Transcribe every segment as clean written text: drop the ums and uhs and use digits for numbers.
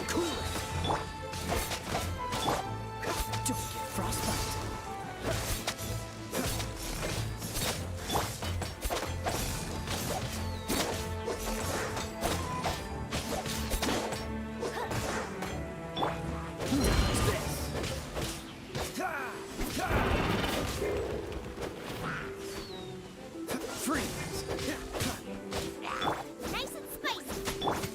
Cool it. Don't get frostbite. Nice and spicy.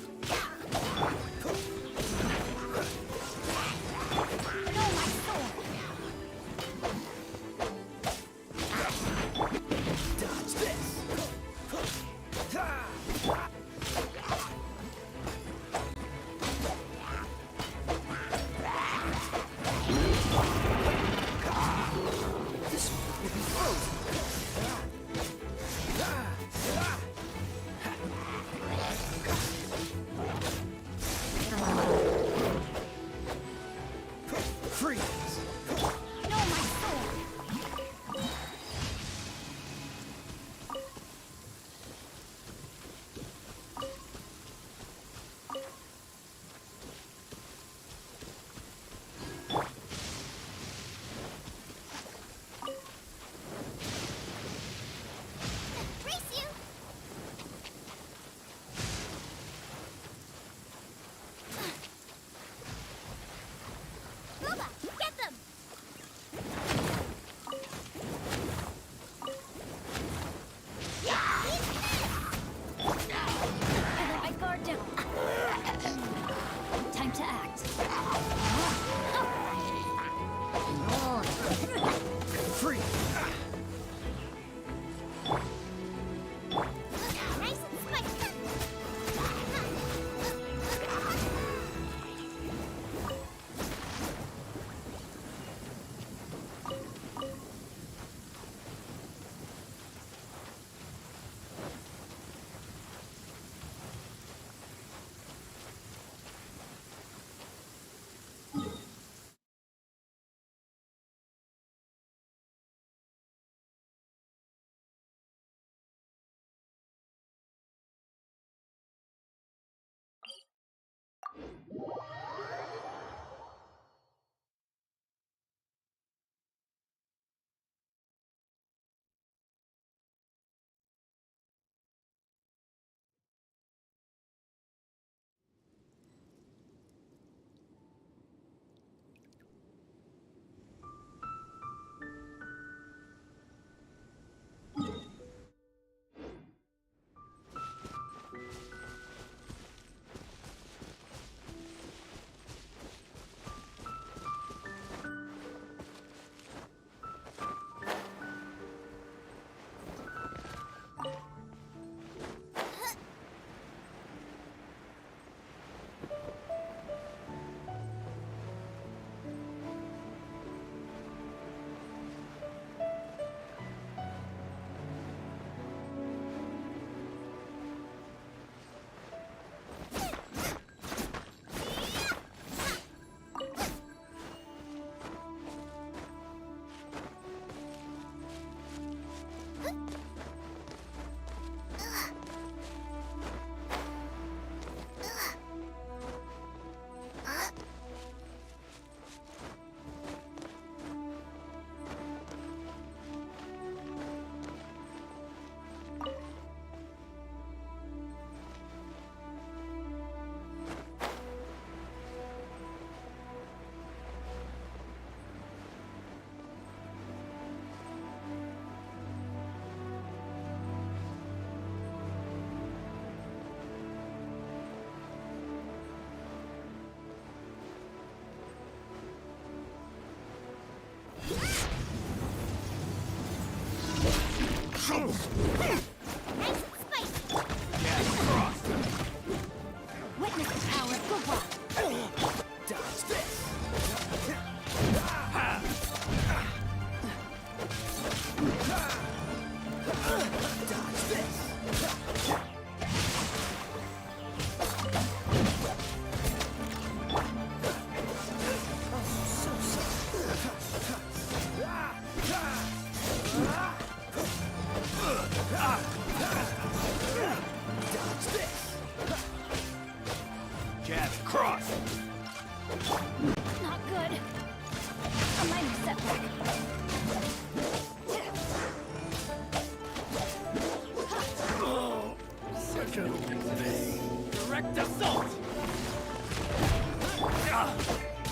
Direct assault!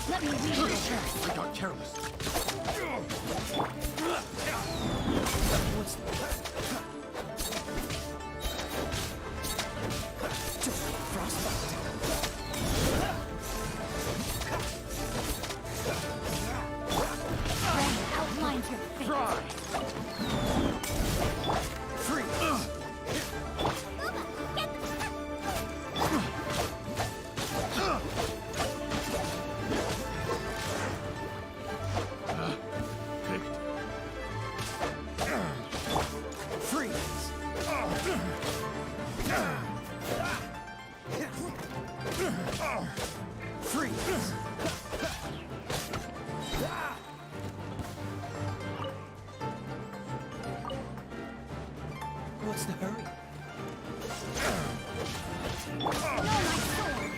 Let me read your first. I got careless. What's frostbite? Rain outlines your fate. Try. Free! Picked. Freeze! Freeze! What's the hurry? No, my sword.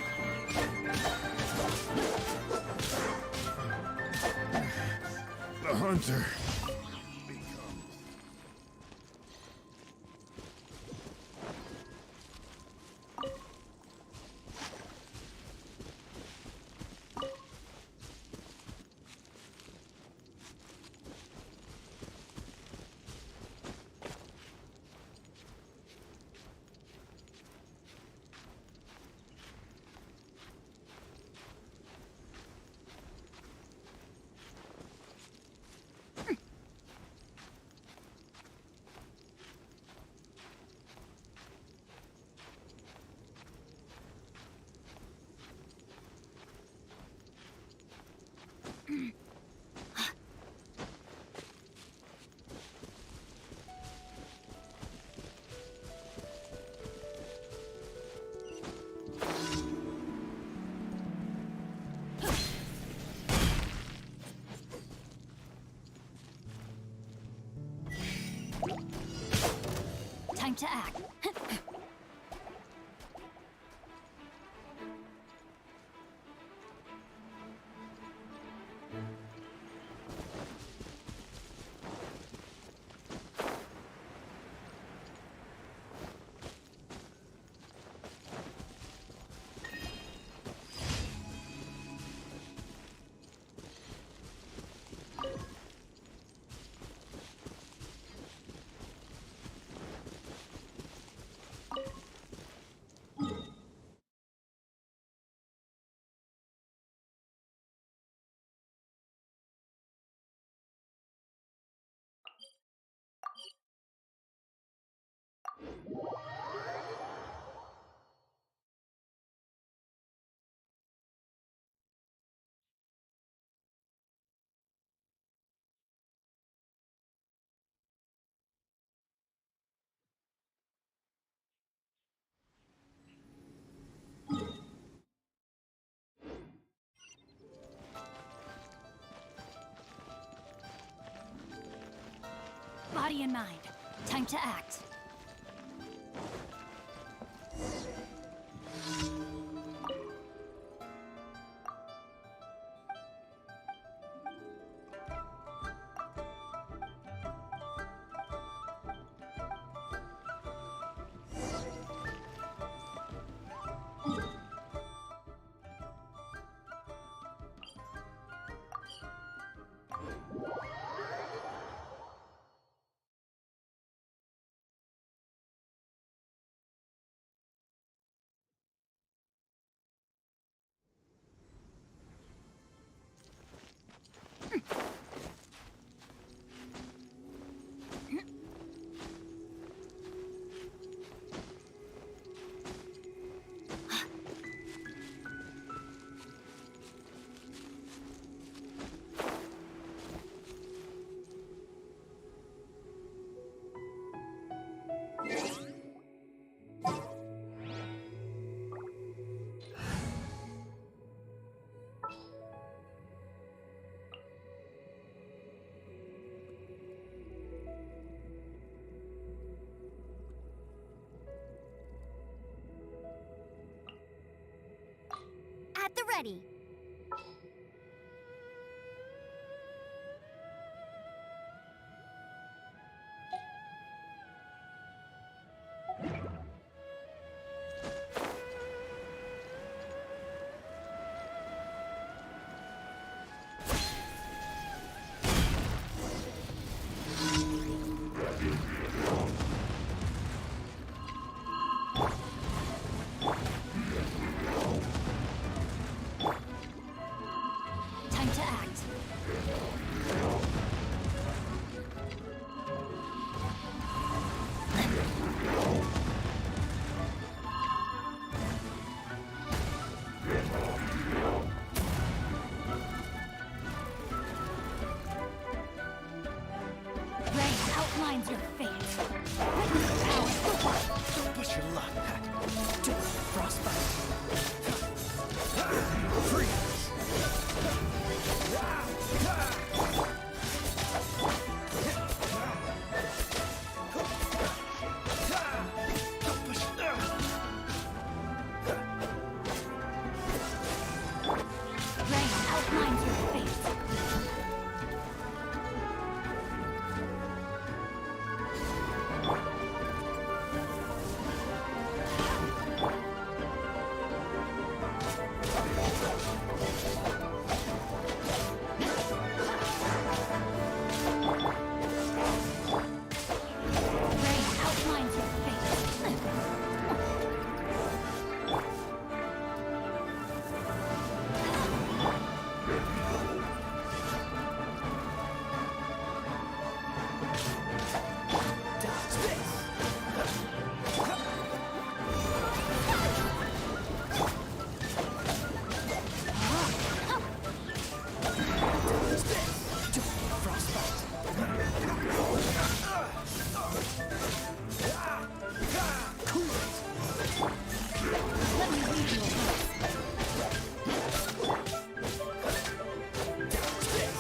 The hunter. Time to act. Body and mind. Time to act. At the ready. frostbite. Freeze. Rain outlines your fate. Rain outlines your fate. Dodge this. Dodge this. Don't frostbite. Cool it. Let me read your lips. Dodge this.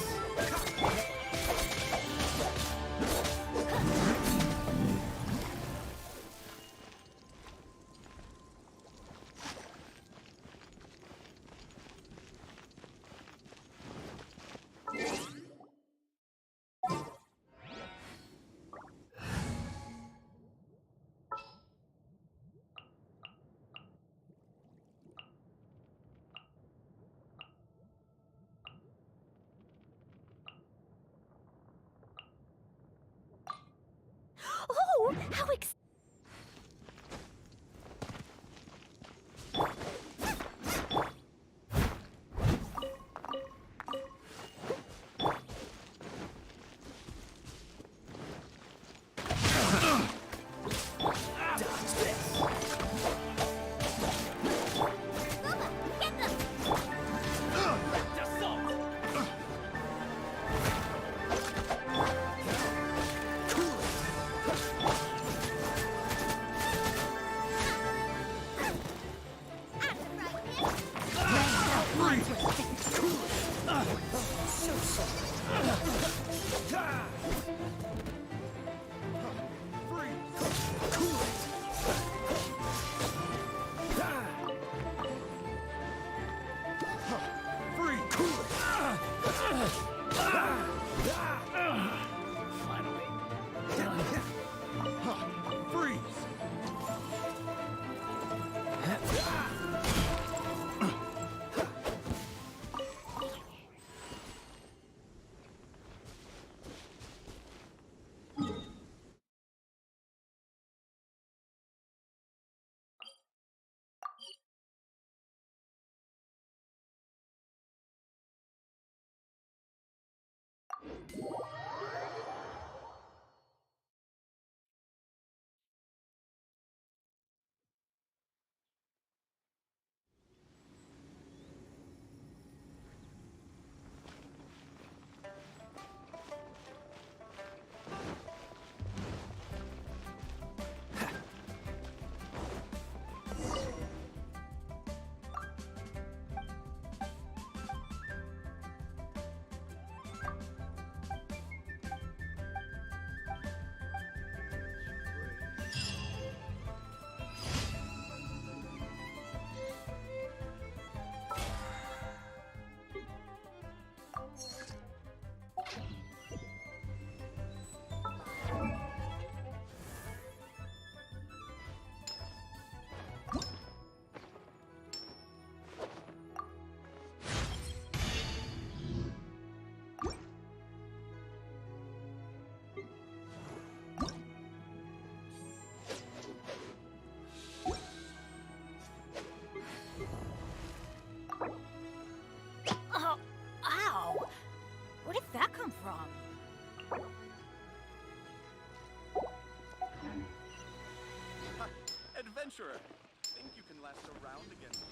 Oh, how Dodge this. Lupa, get them! Cool it. Rain outlines your fate. Cool it. So sorry. Freeze. Cool it. Free. Cool it. Finally. Freeze. adventurer. Think you can last a round against me?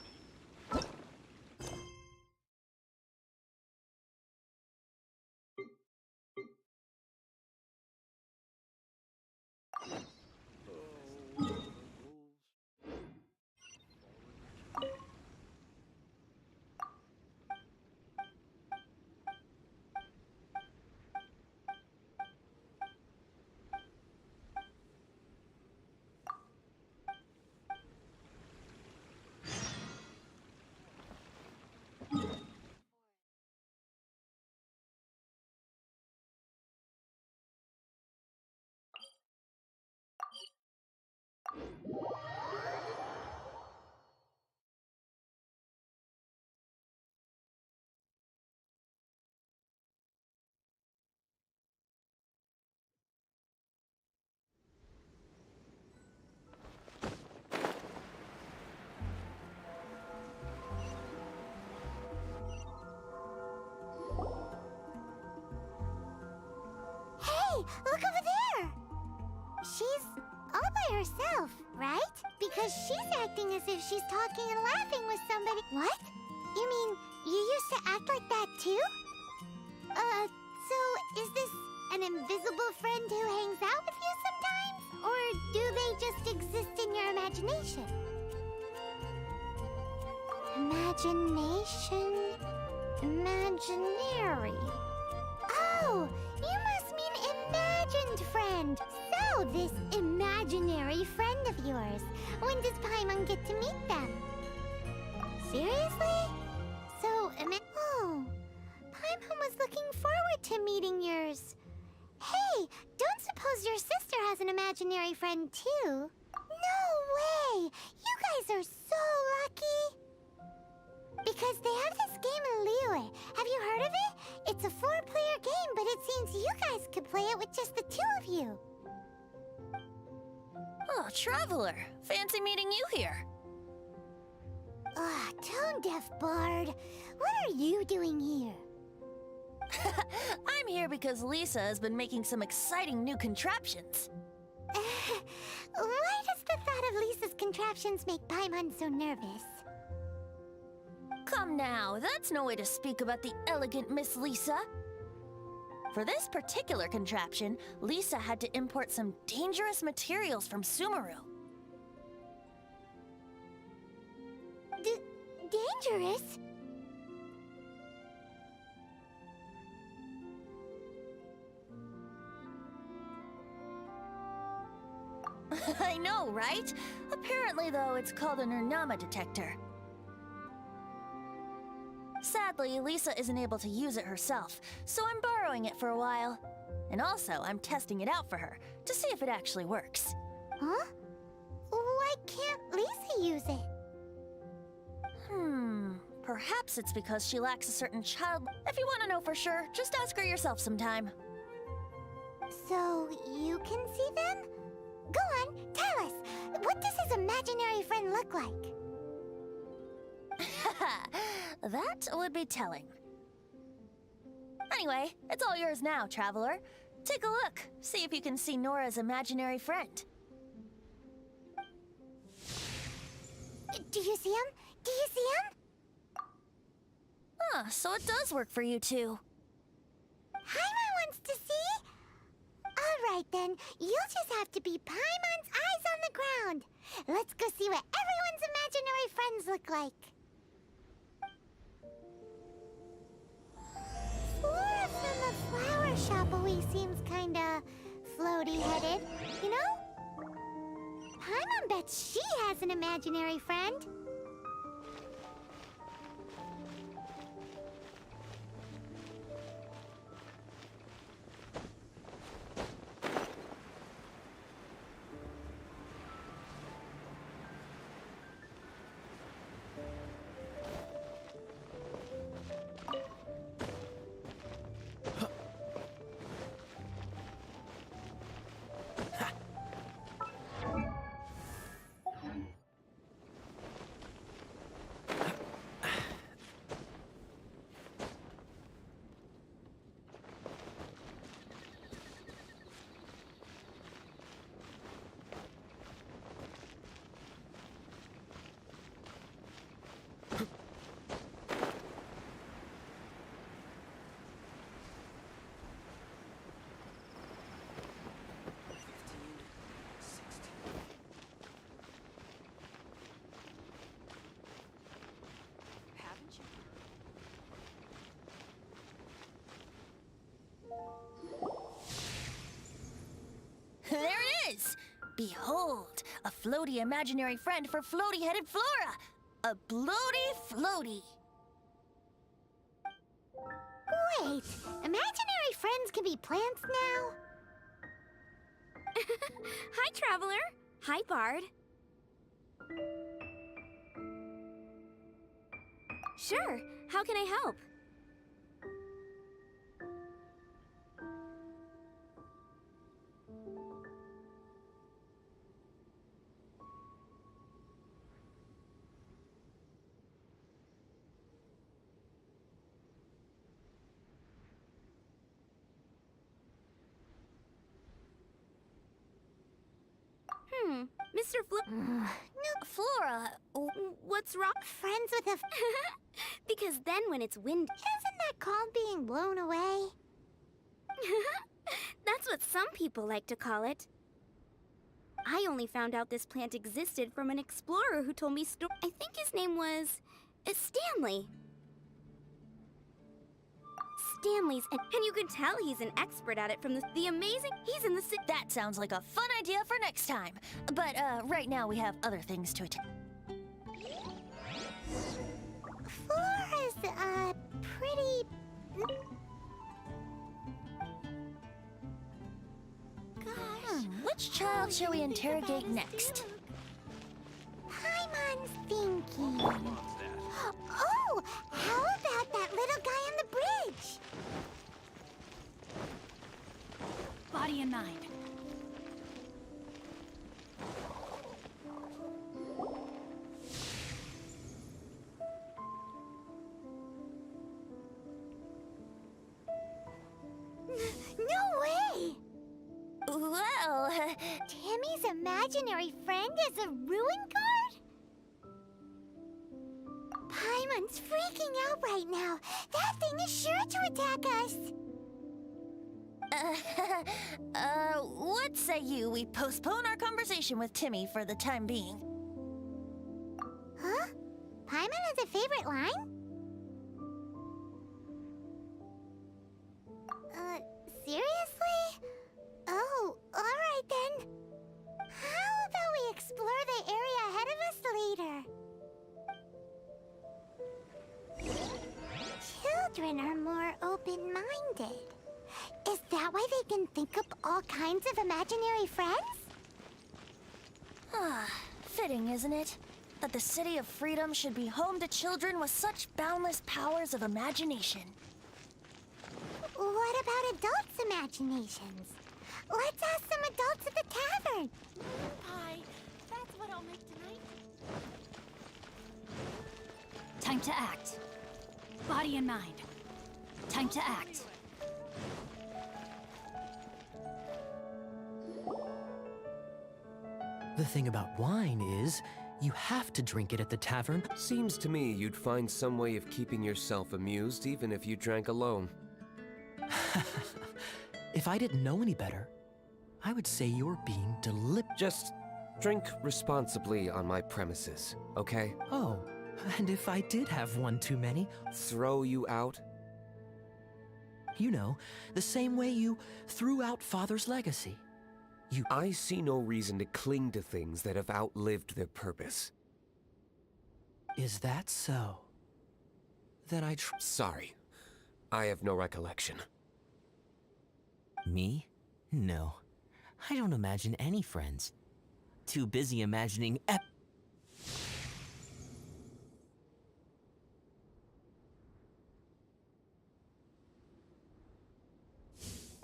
because she's acting as if she's talking and laughing with somebody. What? You mean you used to act like that too? So is this an invisible friend who hangs out with you sometimes? Or do they just exist in your imagination? Imagination... imaginary... Oh, you must mean imagined friend. So, this imaginary friend of yours. When does Paimon get to meet them? Seriously? So, oh, Paimon was looking forward to meeting yours. Hey, don't suppose your sister has an imaginary friend too? No way! You guys are so lucky! Because they have this game in Liyue. Have you heard of it? It's a 4-player game, but it seems you guys could play it with just the 2 of you. Oh, Traveler. Fancy meeting you here. Tone-deaf bard. What are you doing here? I'm here because Lisa has been making some exciting new contraptions. Why does the thought of Lisa's contraptions make Paimon so nervous? Come now, that's no way to speak about the elegant Miss Lisa. For this particular contraption, Lisa had to import some dangerous materials from Sumeru. Dangerous? I know, right? Apparently, though, it's called an Urnama detector. Sadly, Lisa isn't able to use it herself, so I'm borrowing it for a while. And also, I'm testing it out for her, to see if it actually works. Huh? Why can't Lisa use it? Perhaps it's because she lacks a certain child... If you want to know for sure, just ask her yourself sometime. So, you can see them? Go on, tell us. What does his imaginary friend look like? That would be telling. Anyway, it's all yours now, Traveler. Take a look, see if you can see Nora's imaginary friend. Do you see him? Do you see him? So it does work for you two. Paimon wants to see? All right then, you'll just have to be Paimon's eyes on the ground. Let's go see what everyone's imaginary friends look like. Flora from the flower shop always seems kinda floaty-headed, you know? Paimon bets she has an imaginary friend. There it is! Behold, a floaty imaginary friend for floaty-headed Flora! A bloaty floaty! Wait, imaginary friends can be plants now? Hi, Traveler. Hi, Bard. Sure. How can I help? Mr. No, Flora, What's wrong? friends with a... Because then when it's wind... Isn't that called being blown away? That's what some people like to call it. I only found out this plant existed from an explorer who told me I think his name was... Stanley. Stanley's, and you can tell he's an expert at it from the amazing... He's in the... that sounds like a fun idea for next time. But right now we have other things to attend. Flora's, pretty... Gosh. Which child shall we interrogate next? Paimon's thinking. What's that? Oh, how about that little guy on the bridge? Body and mind. No way! Well, Timmy's imaginary friend is a ruin guard? Paimon's freaking out right now. That thing is sure to attack us. what say you we postpone our conversation with Timmy for the time being? Huh? Paimon has a favorite line? Seriously? Oh, alright then. How about we explore the area ahead of us later? Children are more open-minded. Is that why they can think up all kinds of imaginary friends? Fitting, isn't it? That the City of Freedom should be home to children with such boundless powers of imagination. What about adults' imaginations? Let's ask some adults at the tavern. Pie, that's what I'll make tonight. Time to act. Body and mind. Time to act. The thing about wine is, you have to drink it at the tavern. Seems to me you'd find some way of keeping yourself amused even if you drank alone. If I didn't know any better, I would say you're being deliberate. Just drink responsibly on my premises, okay? Oh, and if I did have one too many? Throw you out? You know, the same way you threw out Father's legacy. I see no reason to cling to things that have outlived their purpose. Is that so? Then I Sorry, I have no recollection. Me? No. I don't imagine any friends. Too busy imagining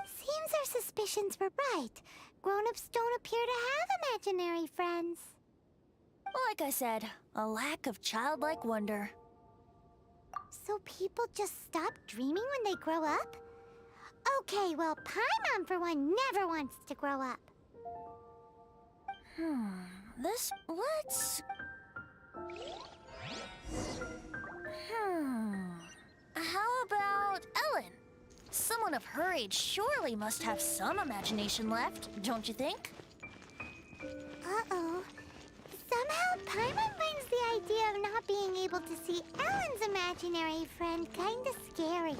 Seems our suspicions were right. Grown-ups don't appear to have imaginary friends. Like I said, a lack of childlike wonder. So people just stop dreaming when they grow up? Okay, well, Paimon, for one, never wants to grow up. Let's... How about Ellen? Someone of her age surely must have some imagination left, don't you think? Uh-oh. Somehow, Paimon finds the idea of not being able to see Ellen's imaginary friend kinda scary.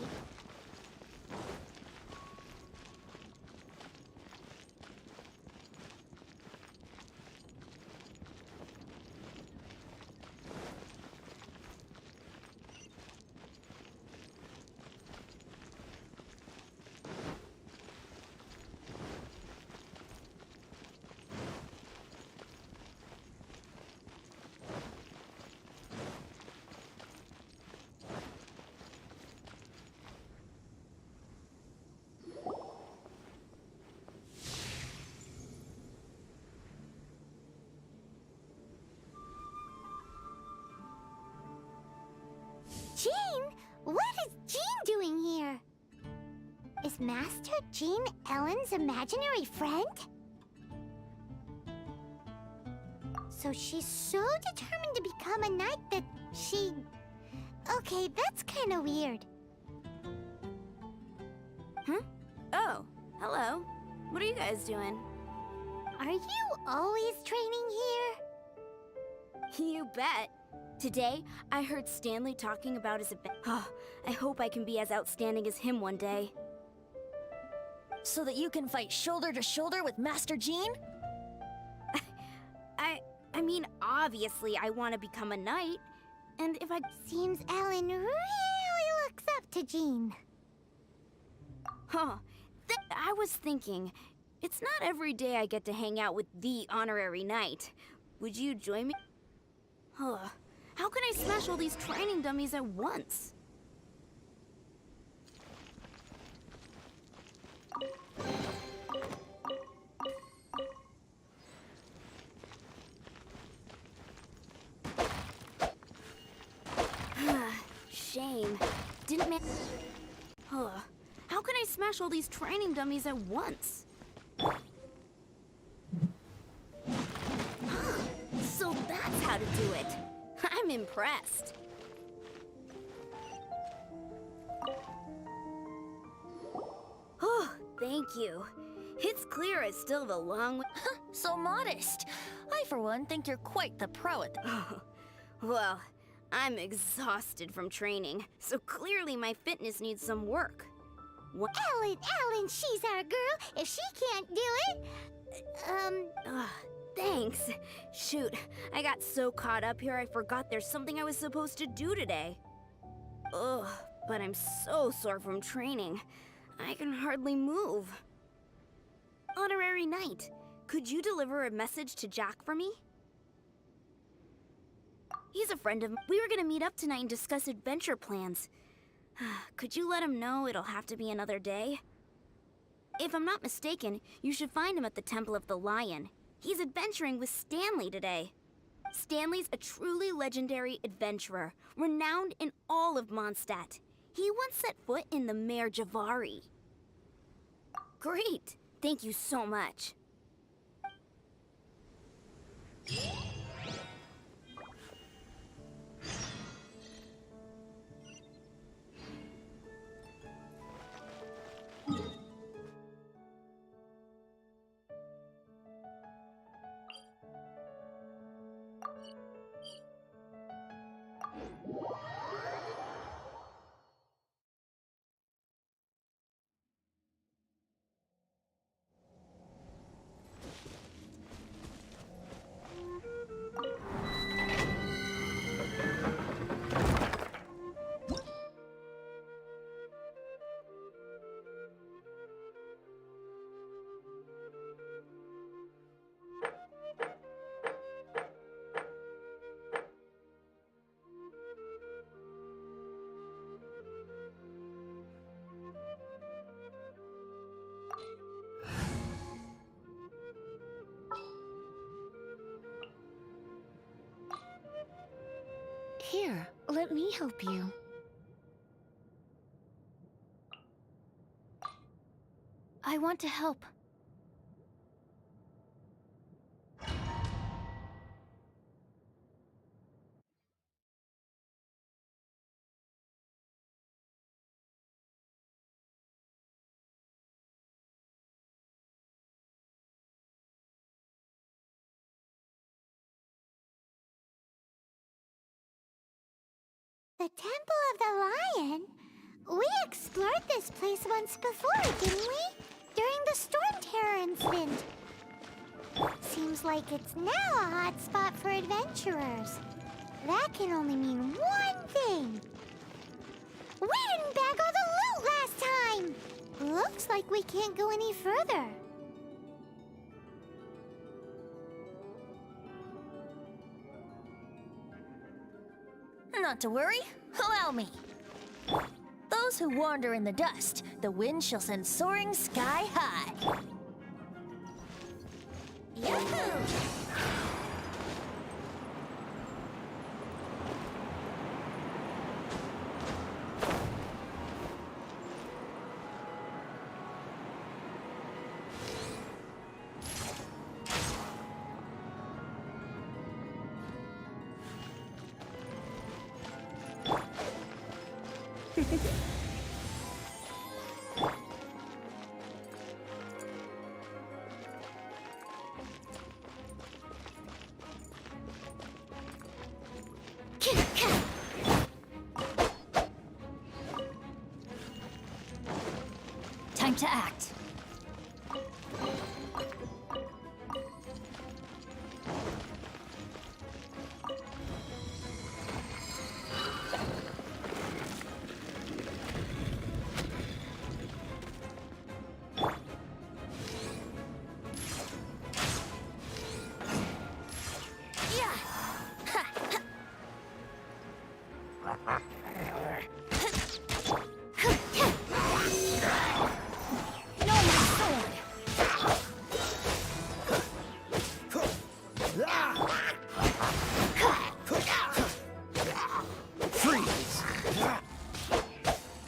Jean? What is Jean doing here? Is Master Jean Ellen's imaginary friend? So she's so determined to become a knight that she... Okay, that's kind of weird. Huh? Oh, hello. What are you guys doing? Are you always training here? You bet. Today, I heard Stanley talking about his event. Oh, I hope I can be as outstanding as him one day. So that you can fight shoulder to shoulder with Master Jean? I mean, obviously I want to become a knight. And if I... Seems Alan really looks up to Jean. Huh. I was thinking, it's not every day I get to hang out with the honorary knight. Would you join me? Huh. How can I smash all these training dummies at once? Shame. Didn't man... Huh. How can I smash all these training dummies at once? So that's how to do it. I'm impressed. Oh, thank you. It's clear I still have a long way. So modest. I, for one, think you're quite the pro at Oh, well, I'm exhausted from training, so clearly my fitness needs some work. What? Alan, she's our girl. If she can't do it... Thanks. Shoot, I got so caught up here I forgot there's something I was supposed to do today. Ugh, but I'm so sore from training. I can hardly move. Honorary Knight, could you deliver a message to Jack for me? He's a friend of mine. We were gonna meet up tonight and discuss adventure plans. Could you let him know it'll have to be another day? If I'm not mistaken, you should find him at the Temple of the Lion. He's adventuring with Stanley today. Stanley's a truly legendary adventurer, renowned in all of Mondstadt. He once set foot in the Mare Javari. Great! Thank you so much. Here, let me help you. I want to help. The Temple of the Lion? We explored this place once before, didn't we? During the Storm Terror incident. Seems like it's now a hot spot for adventurers. That can only mean one thing. We didn't bag all the loot last time! Looks like we can't go any further. Not to worry, allow me. Those who wander in the dust, the wind shall send soaring sky high. Yahoo! Time to act.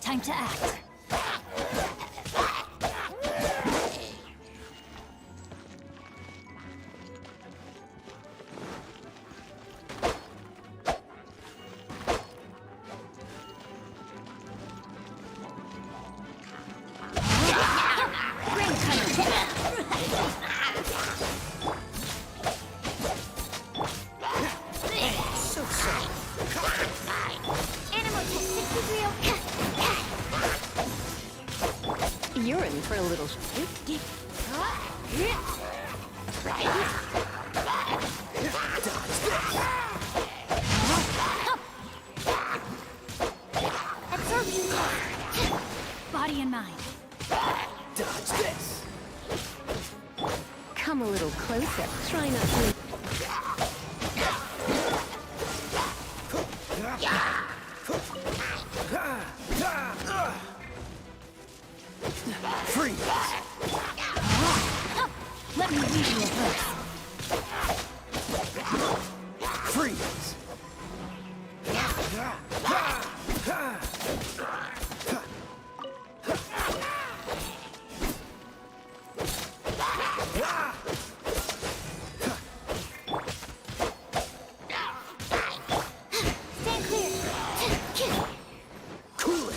Time to act. You're in for a little. Body and mind. Dodge this! Come a little closer. Try not to. Freeze! Let me lead you a verse. Freeze! Stand clear. Cool it!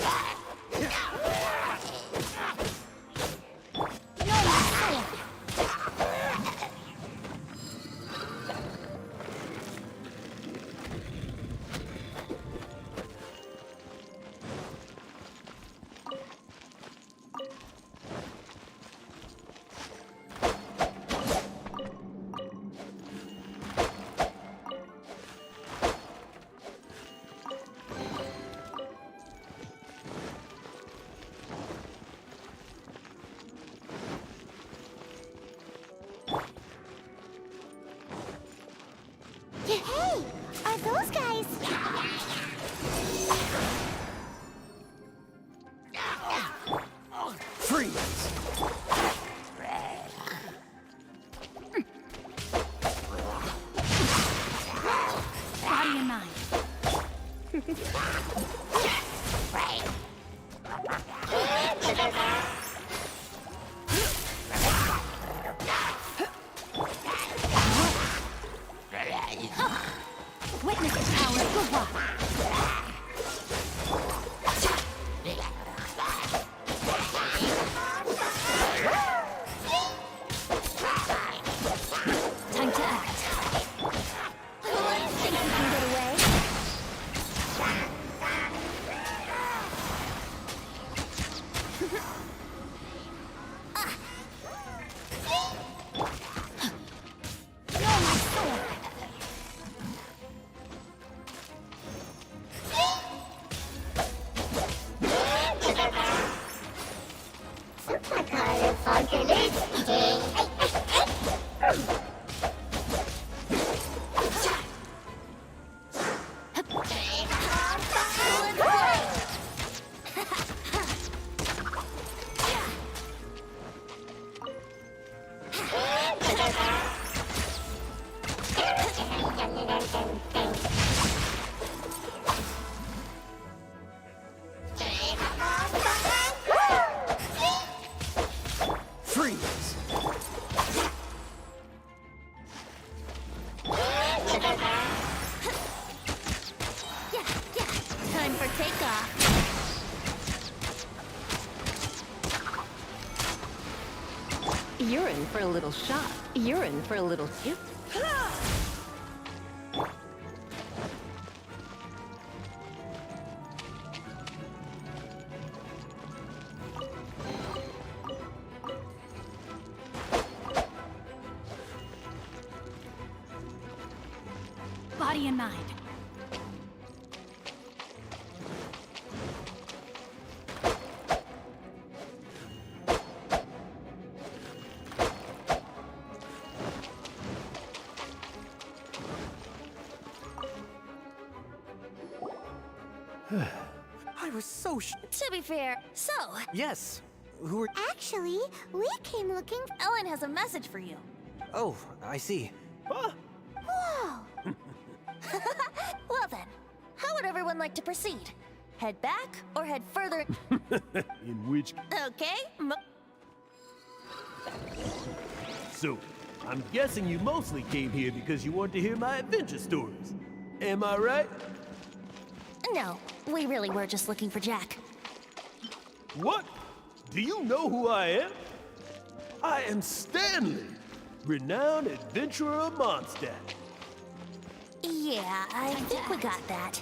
Hey, are those guys? Freeze! Body and mind. Witness the power of lupa. Time to act. Think you can get away? Freeze! Time for takeoff. You're in for a little shot. You're in for a little tip. Body and mind. I was so To be fair, so, Yes. Who are... Actually, we came looking. Ellen has a message for you. Oh, I see. Whoa! Well then, how would everyone like to proceed? Head back or head further? In which... Okay, So, I'm guessing you mostly came here because you want to hear my adventure stories. Am I right? no, we really were just looking for Jack. What? Do you know who I am? I am Stanley, renowned adventurer of Mondstadt. Yeah, I think we got that.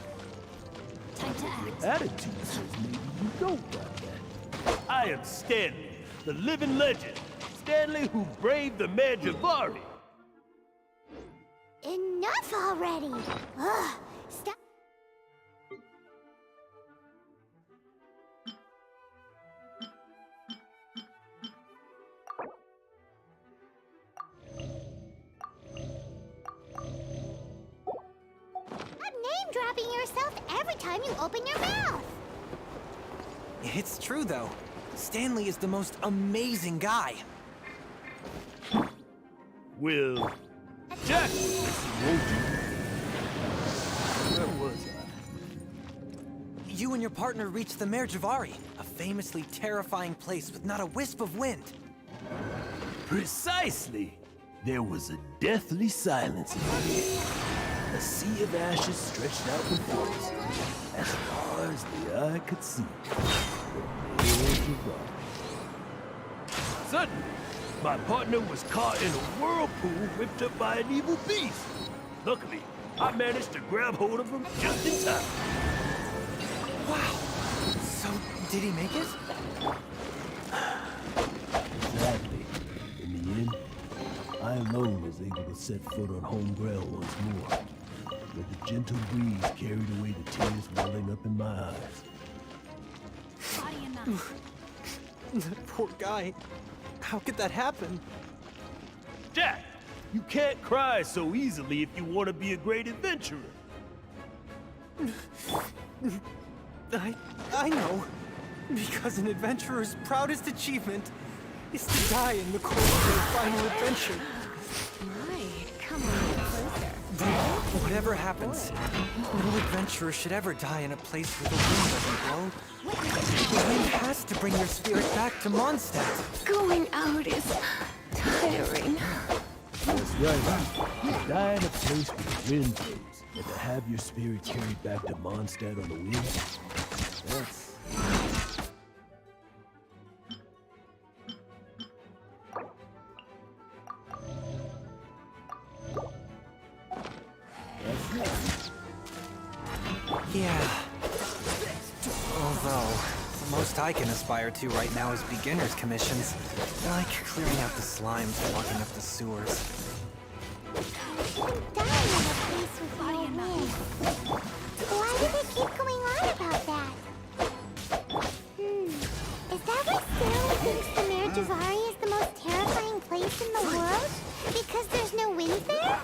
Time to act. Attitude says maybe you don't got that. I am Stanley, the living legend. Stanley who braved the Majivari. Enough already! Ugh! Stop. Stop name-dropping yourself every time you open your mouth! It's true, though. Stanley is the most amazing guy. Well, Jack, won't you? Where was I? You and your partner reached the Majivari, a famously terrifying place with not a wisp of wind. Precisely. There was a deathly silence in the air. A sea of ashes stretched out before us, as far as the eye could see. The Majivari. Suddenly, my partner was caught in a whirlpool whipped up by an evil beast. Luckily, I managed to grab hold of him just in time. Wow. So, did he make it? Sadly, in the end, I alone was able to set foot on home ground once more, where the gentle breeze carried away the tears welling up in my eyes. Body and mind. That poor guy. How could that happen? Jack, you can't cry so easily if you want to be a great adventurer. I know. Because an adventurer's proudest achievement is to die in the course of their final adventure. My, come on closer. But whatever happens, no adventurer should ever die in a place where the wind doesn't blow. The wind has to bring your spirit back to Mondstadt. Going out is tiring. That's right. You die in a place where the wind blows, and to have your spirit carried back to Mondstadt on the wind, that's... Yeah. Although, the most I can aspire to right now is beginner's commissions. Like clearing out the slimes and walking up the sewers. Dying in a place with no wind. Why do they keep going on about that? Is that why Stanley thinks the Majivari is the most terrifying place in the world? Because there's no wind there?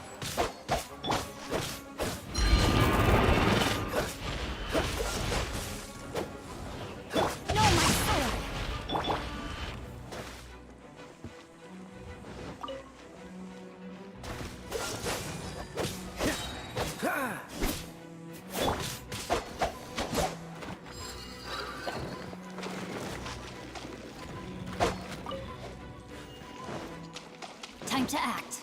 Time to act.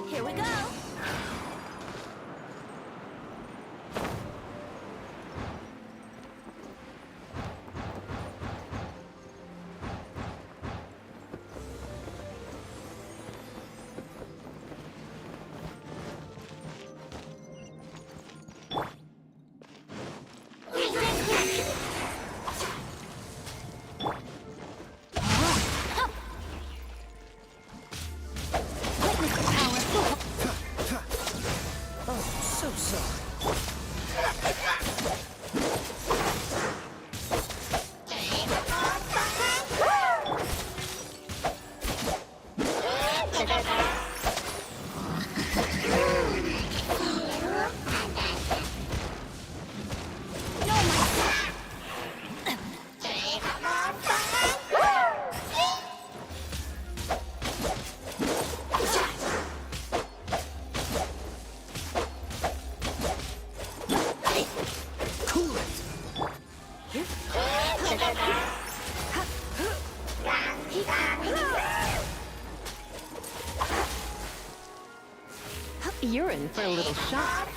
Here we go. You're in for a little shock.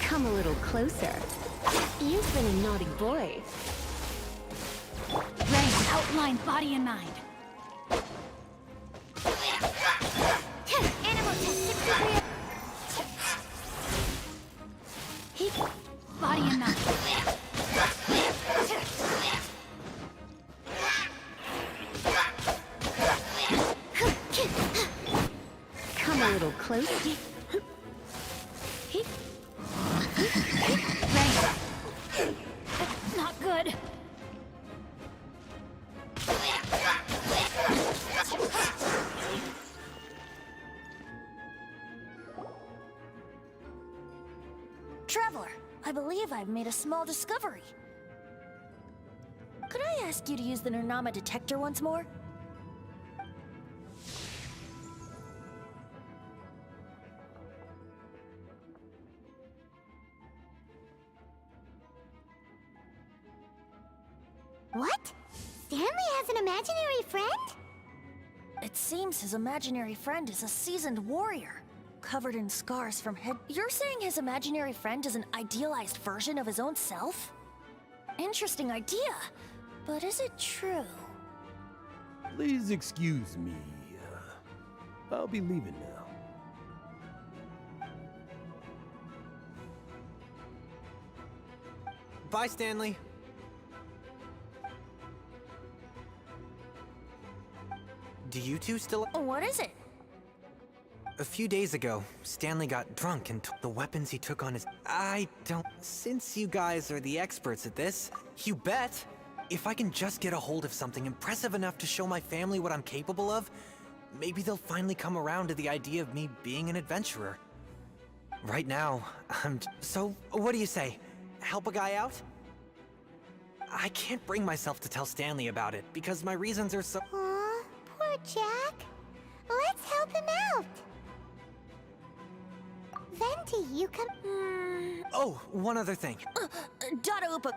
Come a little closer. You've been a naughty boy. Rain outlines body and mind. Animal test 6 Body and mind. Come a little closer. Rain. Not good. Traveler, I believe I've made a small discovery. Could I ask you to use the Nernama detector once more? What? Stanley has an imaginary friend? It seems his imaginary friend is a seasoned warrior, covered in scars from head. You're saying his imaginary friend is an idealized version of his own self? Interesting idea, but is it true? Please excuse me. I'll be leaving now. Bye, Stanley. Do you two still... What is it? A few days ago, Stanley got drunk and took the weapons he took on his... I don't... Since you guys are the experts at this, you bet! If I can just get a hold of something impressive enough to show my family what I'm capable of, maybe they'll finally come around to the idea of me being an adventurer. Right now, So, what do you say? Help a guy out? I can't bring myself to tell Stanley about it, because my reasons are so... Aw, poor Jack. Let's help him out. Venti, you come... Oh, one other thing. Dada Upa.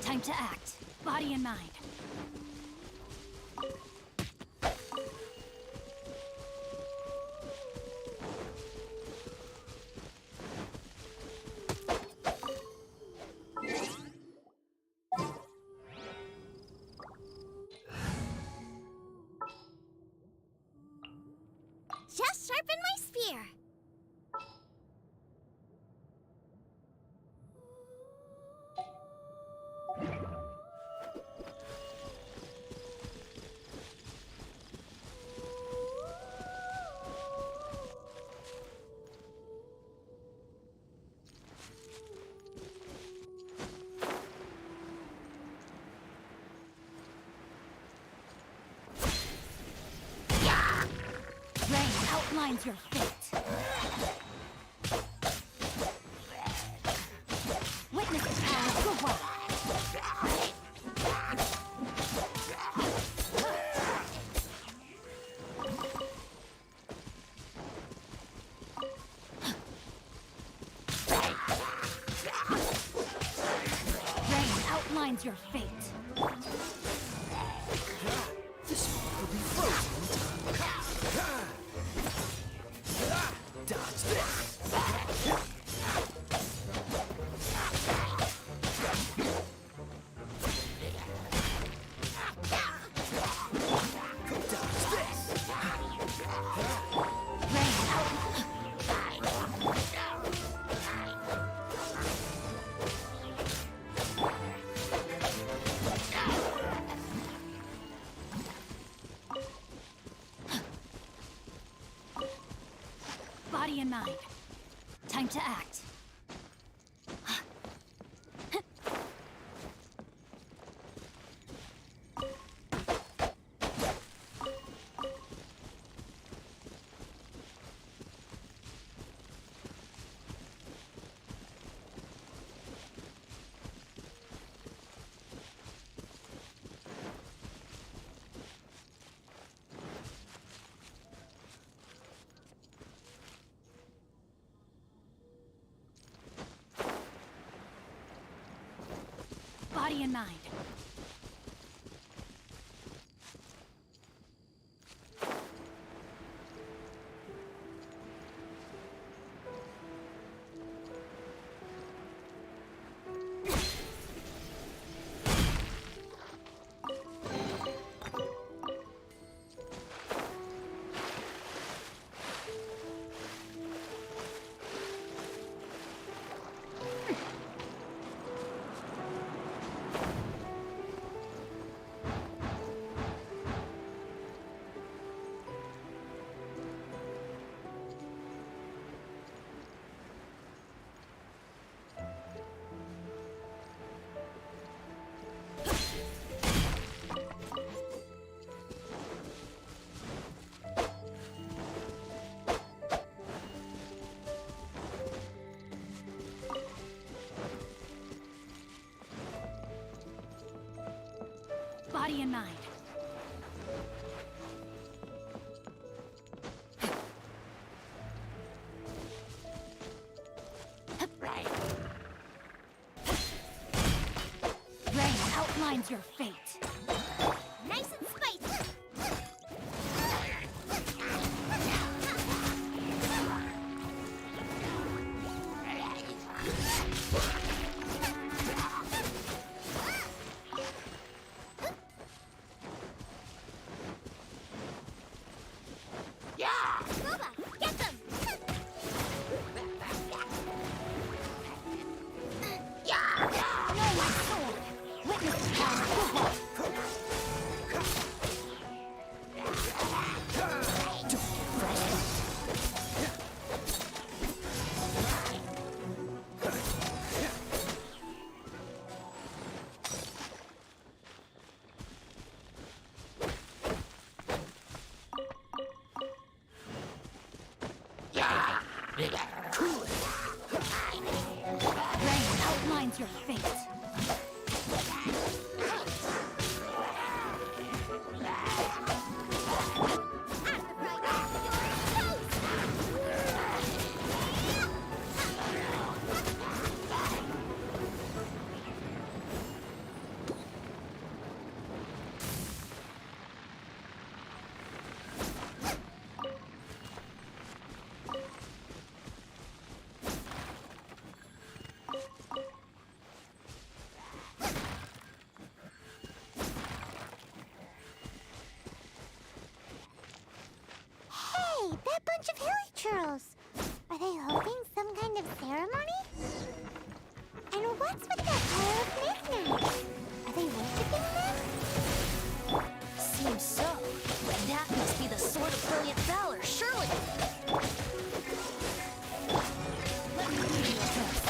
Time to act. Body and mind. Just sharpen my spear. Rain outlines your fate. Witness the power of good work. Rain outlines your fate. This one will be frozen. Dodge this. mind. Time to act. Body and mind. Body and mind. Rain outlines your fate. Nice and spicy. Lupa, get them! Know my sword. Witness the power. Rain outlines your fate. Hey, that bunch of hilly churls. Are they holding some kind of ceremony? And what's with that pile of knickknacks? Are they worshiping them? Seems so. That must be the sword of brilliant valor, surely. Let me lead you a bit.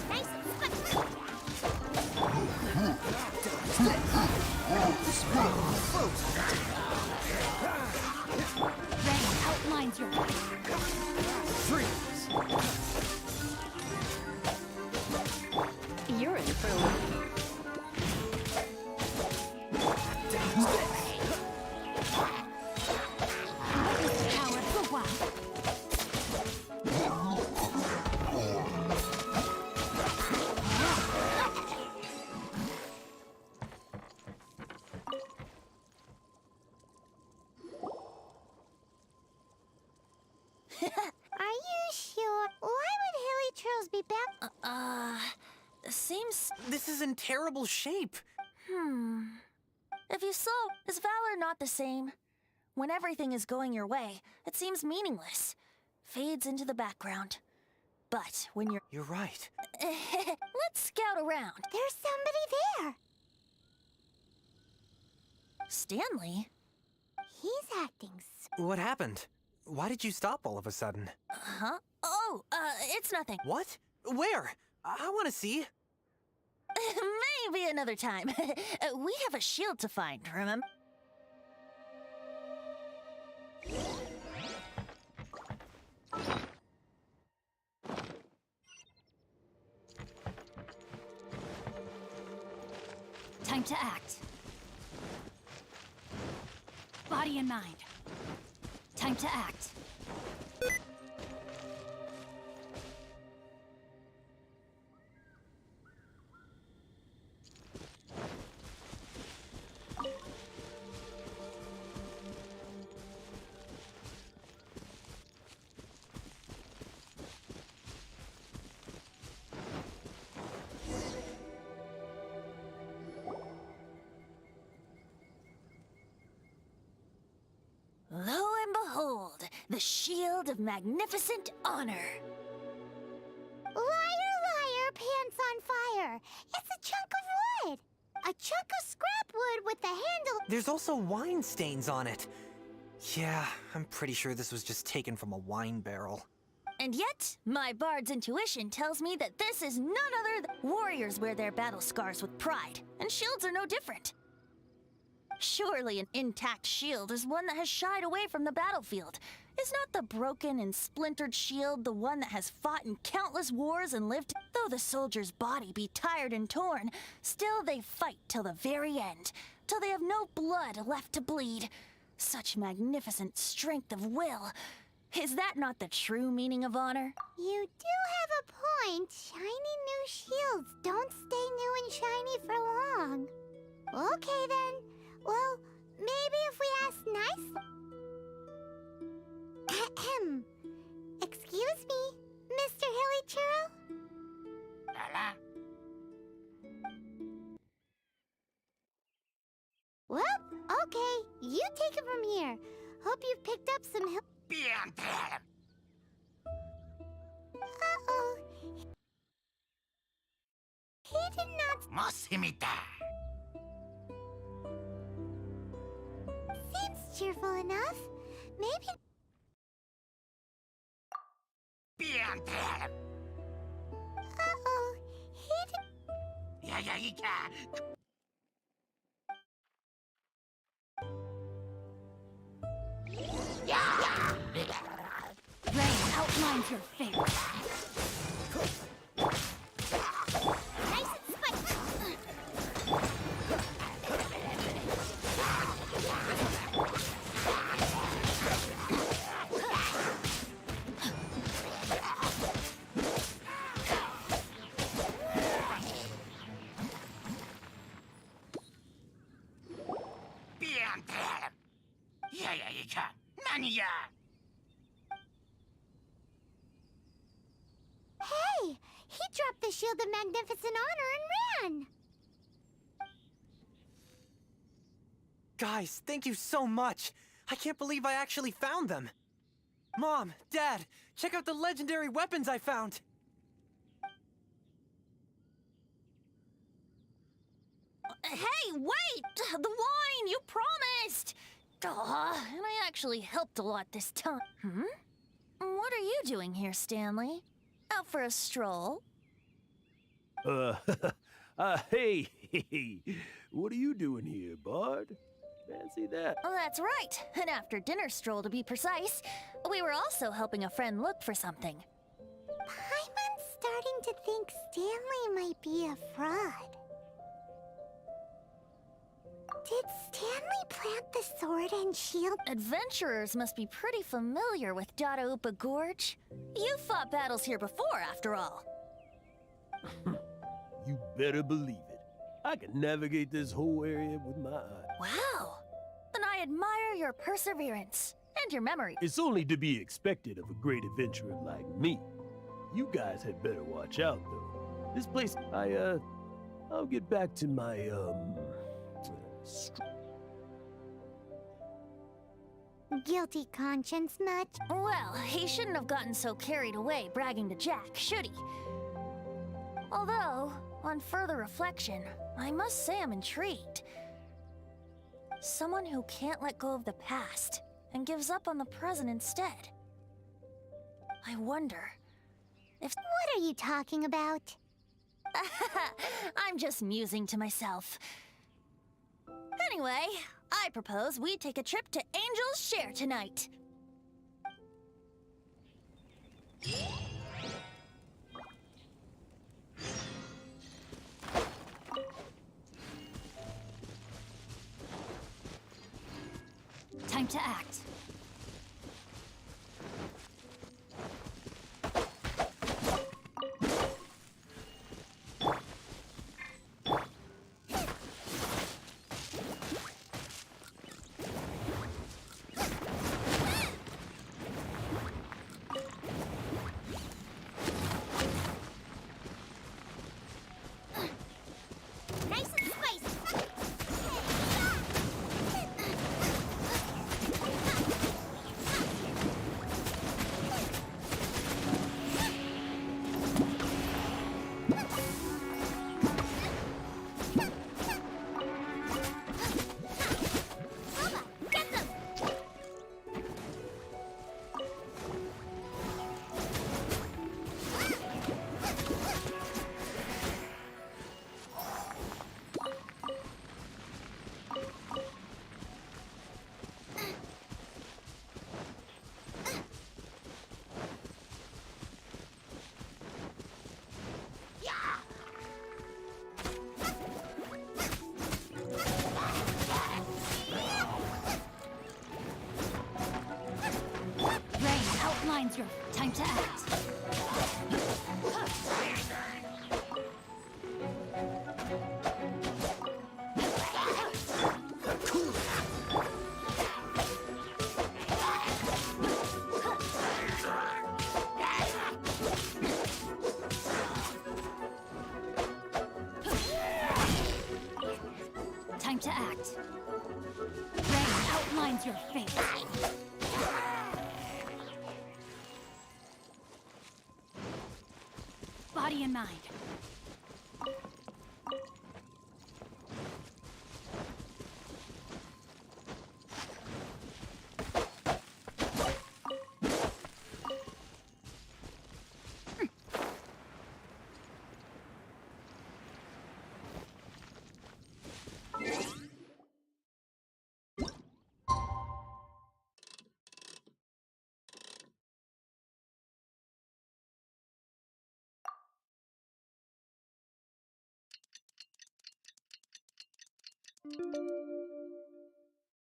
Nice and spicy. Rain outlines your fate. You're in for a loop. Witness the power of the wild. Are you sure? Why would hilly churls be back? Seems... This is in terrible shape. If you saw, is valor not the same? When everything is going your way, it seems meaningless. Fades into the background. But when you're... You're right. Let's scout around. There's somebody there. Stanley? He's acting What happened? Why did you stop all of a sudden? Huh? Oh, it's nothing. What? Where? I want to see. Maybe another time. We have a shield to find, remember? Time to act. Body and mind. Time to act. Lo and behold, the shield of magnificent honor. Liar, liar, pants on fire. It's a chunk of wood. A chunk of scrap wood with the handle. There's also wine stains on it. Yeah, I'm pretty sure this was just taken from a wine barrel. And yet, my bard's intuition tells me that this is none other than warriors wear their battle scars with pride, and shields are no different. Surely an intact shield is one that has shied away from the battlefield. Is not the broken and splintered shield the one that has fought in countless wars and lived? Though the soldier's body be tired and torn, still they fight till the very end, till they have no blood left to bleed. Such magnificent strength of will. Is that not the true meaning of honor? You do have a point. Shiny new shields don't stay new and shiny for long. Okay then. Well, maybe if we ask nicely. Ahem. Excuse me, Mr. Hilly Churro? Well, okay. You take it from here. Hope you've picked up some Uh-oh. He did not... Seems cheerful enough. Maybe... Uh-oh. He did... Rain outlines your face. Nice and spicy. Hey! He dropped the Shield of Magnificent Honor and ran! Guys, thank you so much. I can't believe I actually found them. Mom, Dad, check out the legendary weapons I found. Hey, wait! The wine, you promised! And I actually helped a lot this time. What are you doing here, Stanley? Out for a stroll? Hey, what are you doing here, Bard? Fancy that. Oh, that's right. An after-dinner stroll, to be precise. We were also helping a friend look for something. Paimon's starting to think Stanley might be a fraud. Did Stanley plant the sword and shield? Adventurers must be pretty familiar with Dadaupa Gorge. You fought battles here before, after all. You better believe it. I can navigate this whole area with my eye. Wow. Then I admire your perseverance and your memory. It's only to be expected of a great adventurer like me. You guys had better watch out, though. This place, I'll get back to my, Guilty conscience much? Well, he shouldn't have gotten so carried away bragging to Jack, should he? Although, on further reflection, I must say I'm intrigued. Someone who can't let go of the past and gives up on the present instead. I wonder if... What are you talking about? I'm just musing to myself. Anyway, I propose we take a trip to Angel's Share tonight. Time to act. Nice and spicy. Get them! Rain outlines your time to act. Time to act. Rain outlines your fate. Body and mind.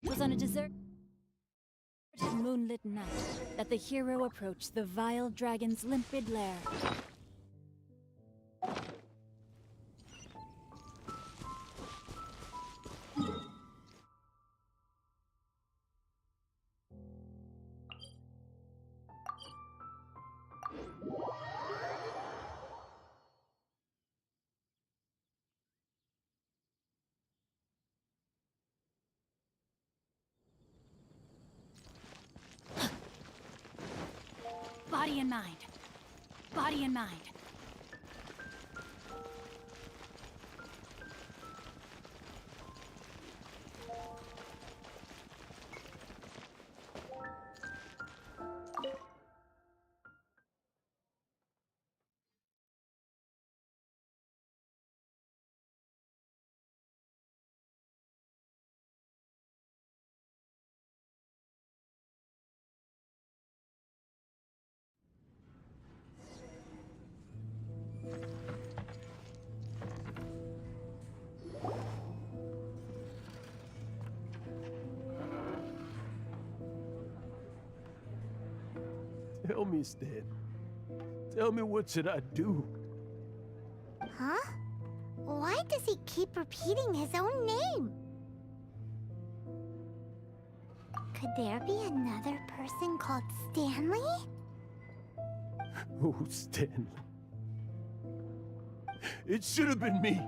It was on a deserted moonlit night that the hero approached the vile dragon's limpid lair. Body and mind. Body and mind. Tell me, Stan. Tell me, what should I do? Huh? Why does he keep repeating his own name? Could there be another person called Stanley? Oh, Stanley. It should have been me.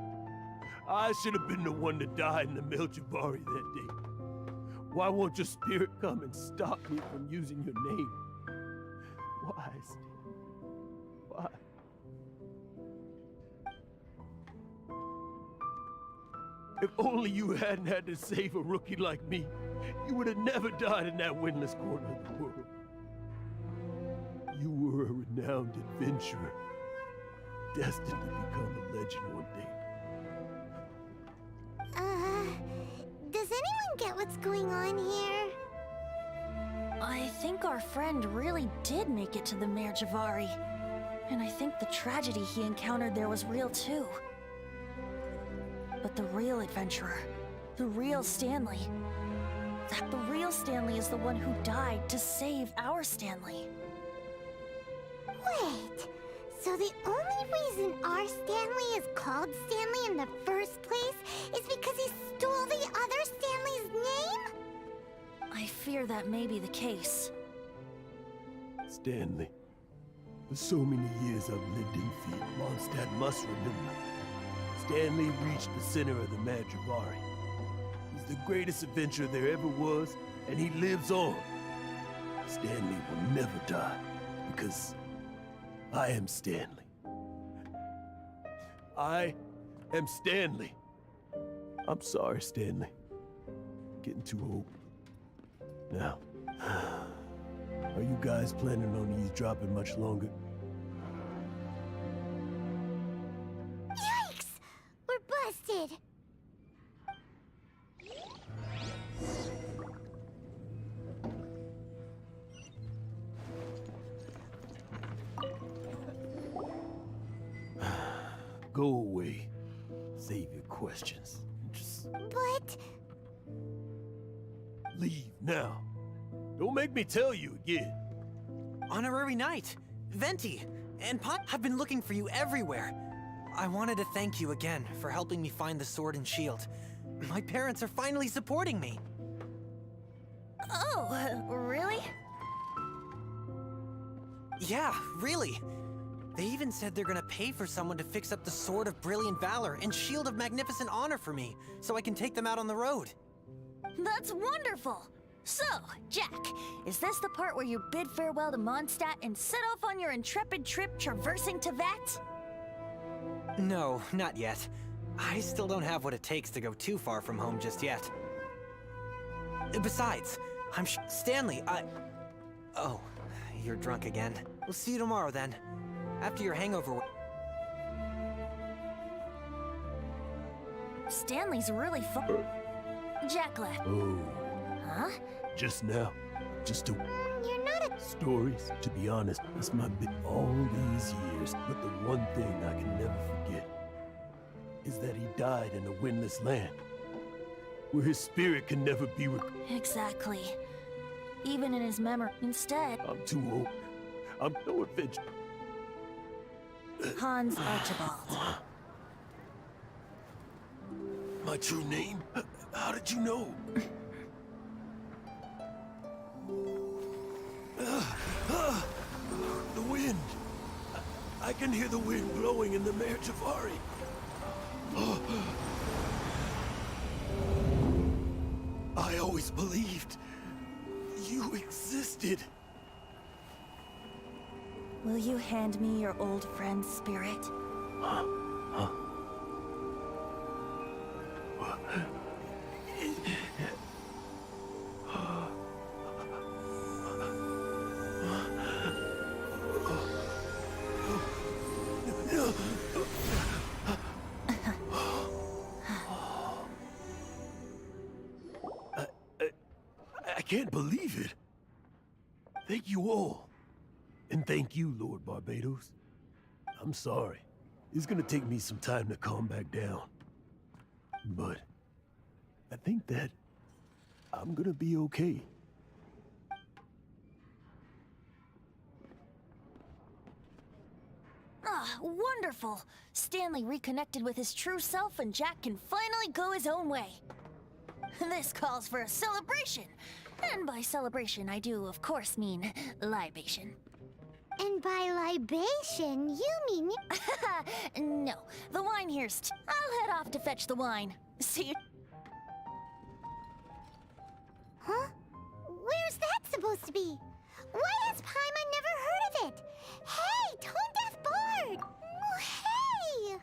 I should have been the one to die in the Melchivari that day. Why won't your spirit come and stop me from using your name? Why, Stanley? Why? If only you hadn't had to save a rookie like me, you would have never died in that windless corner of the world. You were a renowned adventurer, destined to become a legend one day. Does anyone get what's going on here? I think our friend really did make it to the Mare Javari. And I think the tragedy he encountered there was real too. But the real adventurer, the real Stanley, the real Stanley is the one who died to save our Stanley. Wait, so the only reason our Stanley is called Stanley in the first place is because he stole the other Stanley's name? I fear that may be the case. Stanley, for so many years I've lived in fear, Mondstadt must remember. Stanley reached the center of the Madrivari. He's the greatest adventurer there ever was, and he lives on. Stanley will never die, because I am Stanley. I am Stanley. I'm sorry, Stanley. Getting too old. Now, are you guys planning on eavesdropping much longer? Yikes! We're busted! Go away. Save your questions. Just But... leave now. Don't make me tell you again. Honorary Knight, Venti, and Pot have been looking for you everywhere. I wanted to thank you again for helping me find the sword and shield. My parents are finally supporting me. Oh, really? Yeah, really. They even said they're gonna pay for someone to fix up the Sword of Brilliant Valor and Shield of Magnificent Honor for me, so I can take them out on the road. That's wonderful! So, Jack, is this the part where you bid farewell to Mondstadt and set off on your intrepid trip traversing Tevat? No, not yet. I still don't have what it takes to go too far from home just yet. Besides, Stanley, Oh, you're drunk again. We'll see you tomorrow then. After your hangover. Stanley's really fun. Jack left. Oh, Huh? just now. Just a You're not a... stories. To be honest, that's my bit all these years. But the one thing I can never forget is that he died in a windless land, where his spirit can never be Exactly. Even in his memory. Instead, I'm too old. I'm no adventure. Hans Archibald. My true name? How did you know? The wind. I can hear the wind blowing in the Mare Javari. I always believed you existed. Will you hand me your old friend's spirit? Huh? I can't believe it. Thank you all. And thank you, Lord Barbados. I'm sorry. It's gonna take me some time to calm back down. But I think that I'm gonna be okay. Ah, wonderful! Stanley reconnected with his true self and Jack can finally go his own way. This calls for a celebration. And by celebration, I do, of course, mean libation. And by libation, you mean... No, the wine here's I'll head off to fetch the wine. See you. Huh? Where's that supposed to be? Why has Paimon never heard of it? Hey, Tone Deaf Bard! Oh, hey!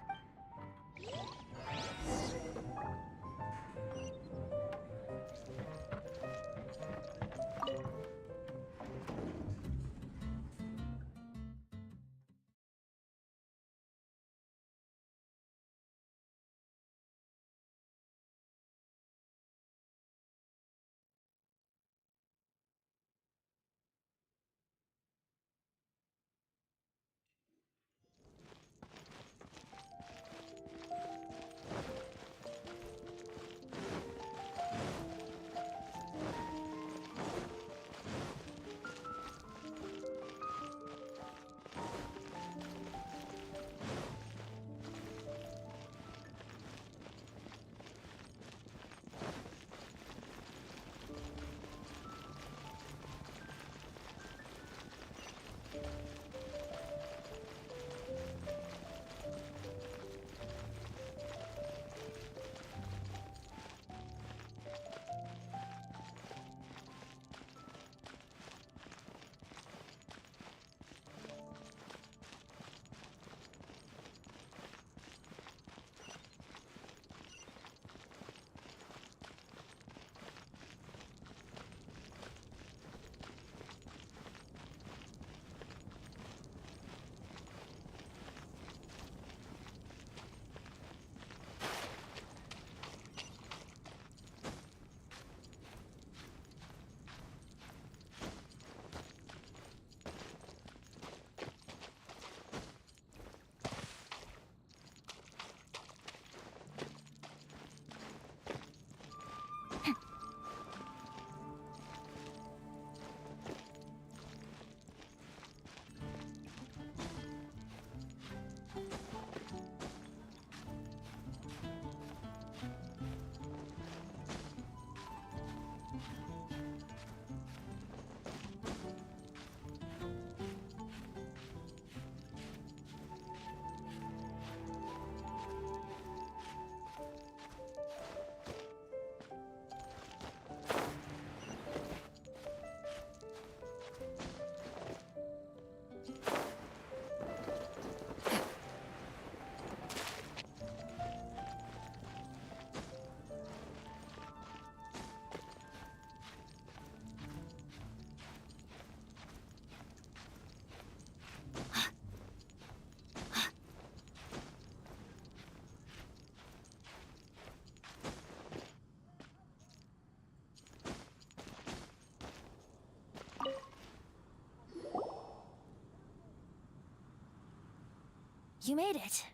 You made it.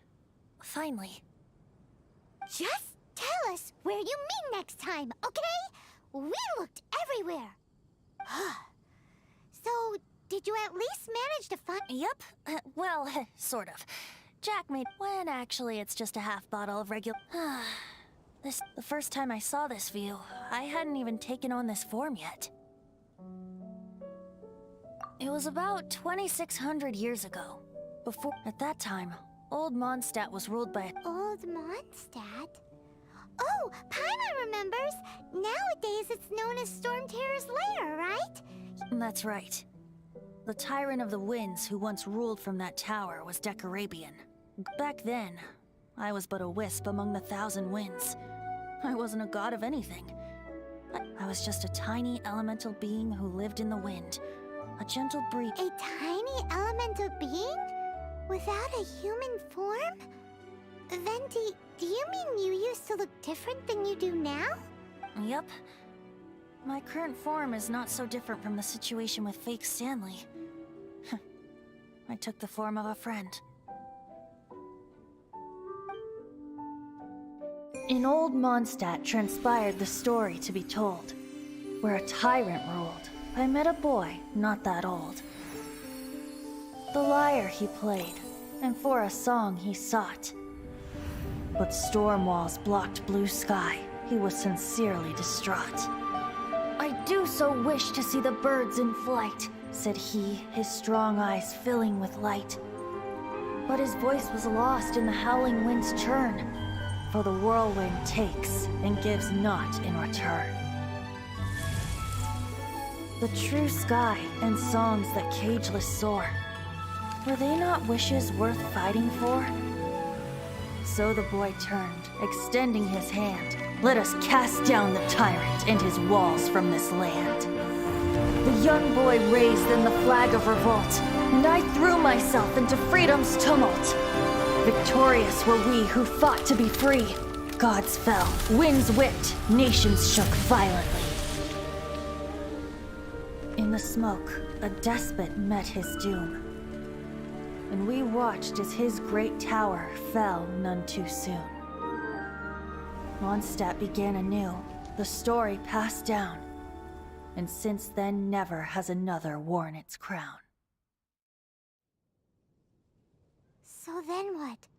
Finally. Just tell us where you meet next time, okay? We looked everywhere. So, did you at least manage to find... Yep. Well, sort of. Jack made... When actually it's just a half bottle of regular... The first time I saw this view, I hadn't even taken on this form yet. It was about 2,600 years ago. At that time, Old Mondstadt was ruled by... Old Mondstadt? Oh, Paimon remembers! Nowadays it's known as Storm Terror's lair, right? That's right. The Tyrant of the Winds who once ruled from that tower was Decarabian. Back then, I was but a wisp among the 1,000 winds. I wasn't a god of anything. I was just a tiny elemental being who lived in the wind. A gentle breeze... A tiny elemental being? Without a human form? Then do you mean you used to look different than you do now? Yep. My current form is not so different from the situation with fake Stanley. I took the form of a friend. In Old Mondstadt transpired the story to be told, where a tyrant ruled. I met a boy not that old. The lyre he played, and for a song he sought. But storm walls blocked blue sky. He was sincerely distraught. I do so wish to see the birds in flight, said he, his strong eyes filling with light. But his voice was lost in the howling wind's churn, for the whirlwind takes and gives not in return. The true sky and songs that cageless soar, were they not wishes worth fighting for? So the boy turned, extending his hand. Let us cast down the tyrant and his walls from this land. The young boy raised then the flag of revolt, and I threw myself into freedom's tumult. Victorious were we who fought to be free. Gods fell, winds whipped, nations shook violently. In the smoke, a despot met his doom, and we watched as his great tower fell none too soon. Mondstadt began anew, the story passed down, and since then never has another worn its crown. So then what?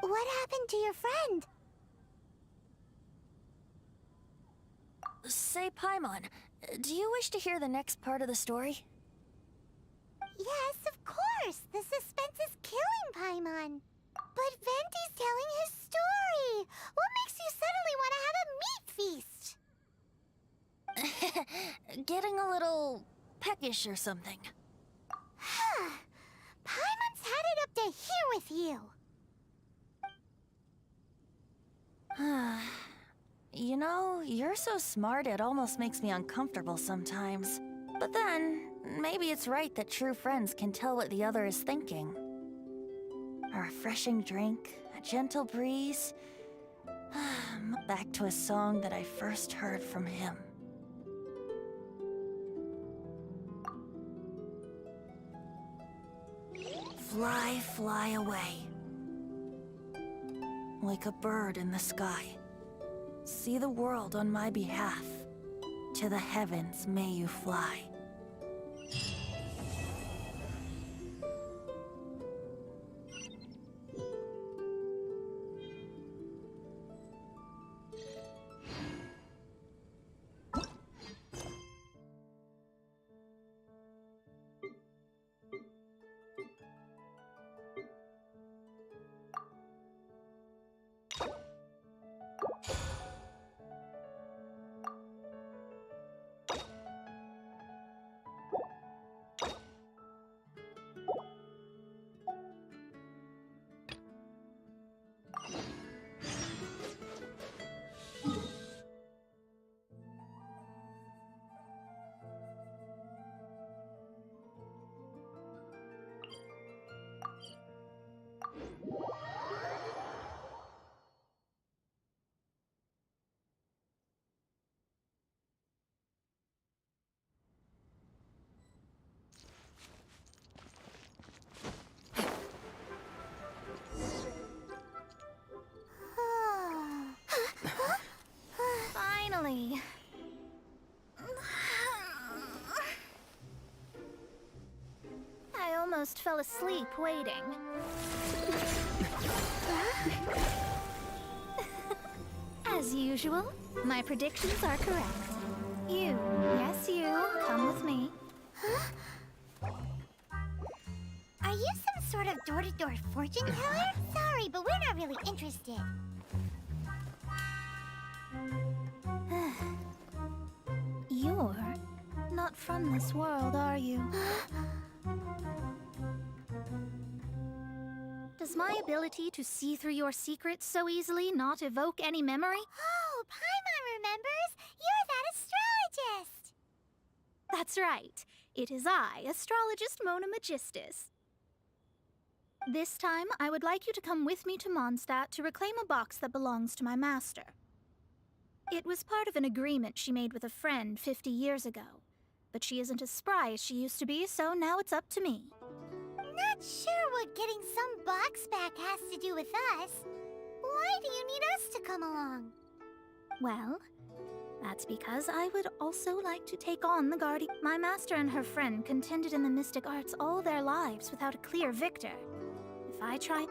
What happened to your friend? Say, Paimon, do you wish to hear the next part of the story? Yes, of course! The suspense is killing Paimon. But Venti's telling his story! What makes you suddenly want to have a meat feast? Getting a little peckish or something. Paimon's had it up to here with you! You know, you're so smart it almost makes me uncomfortable sometimes. But then, maybe it's right that true friends can tell what the other is thinking. A refreshing drink, a gentle breeze. Back to a song that I first heard from him. Fly, fly away. Like a bird in the sky. See the world on my behalf. To the heavens may you fly. Finally. I almost fell asleep waiting. As usual, my predictions are correct. You, yes you, come with me. Are you some sort of door-to-door fortune teller? Sorry, but we're not really interested. You're not from this world, are you? Does my ability to see through your secrets so easily not evoke any memory? Oh, Paimon remembers! You're that astrologist! That's right. It is I, Astrologist Mona Magistus. This time, I would like you to come with me to Mondstadt to reclaim a box that belongs to my master. It was part of an agreement she made with a friend 50 years ago. But she isn't as spry as she used to be, so now it's up to me. Not sure what getting some box back has to do with us. Why do you need us to come along? Well, that's because I would also like to take on the Guardian. My master and her friend contended in the mystic arts all their lives without a clear victor. If I try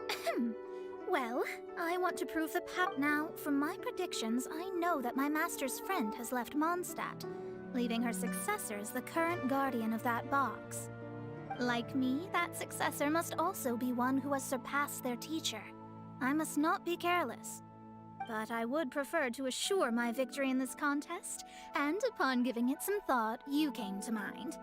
Well, I want to prove the Now, from my predictions, I know that my master's friend has left Mondstadt, leaving her successor as the current guardian of that box. Like me, that successor must also be one who has surpassed their teacher. I must not be careless. But I would prefer to assure my victory in this contest, and upon giving it some thought, you came to mind.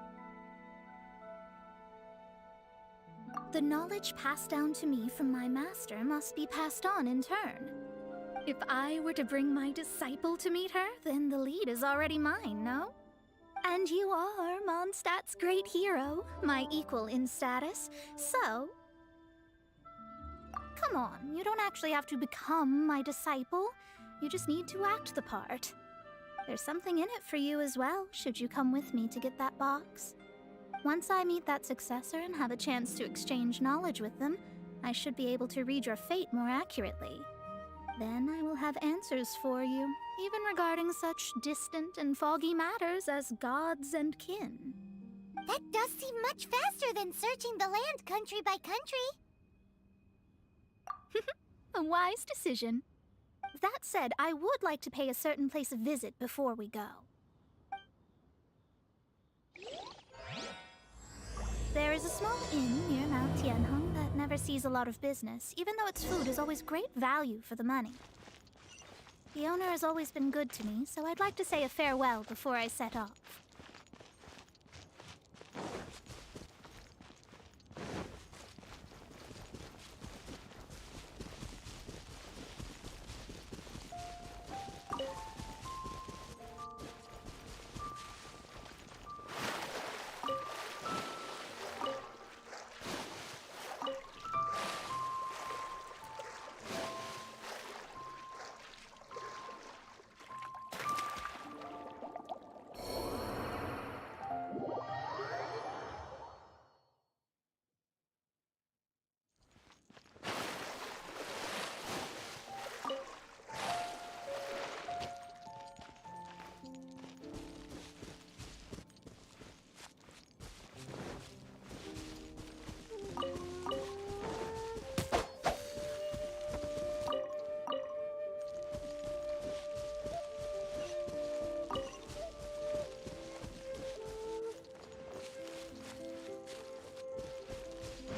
The knowledge passed down to me from my master must be passed on in turn. If I were to bring my disciple to meet her, then the lead is already mine, no? And you are Mondstadt's great hero, my equal in status, so... Come on, you don't actually have to become my disciple. You just need to act the part. There's something in it for you as well, should you come with me to get that box. Once I meet that successor and have a chance to exchange knowledge with them, I should be able to read your fate more accurately. Then I will have answers for you, even regarding such distant and foggy matters as gods and kin. That does seem much faster than searching the land country by country. A wise decision. That said, I would like to pay a certain place a visit before we go. There is a small inn near Mount Tianheng that never sees a lot of business, even though its food is always great value for the money. The owner has always been good to me, so I'd like to say a farewell before I set off.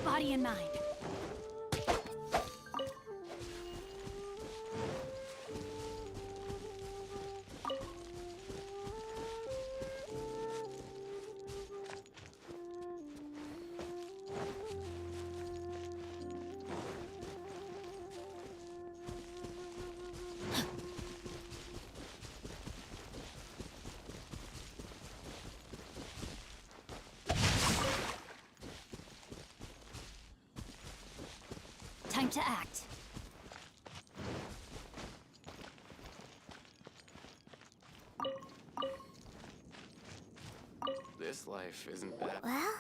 Body and mind. Time to act. This life isn't bad. Well,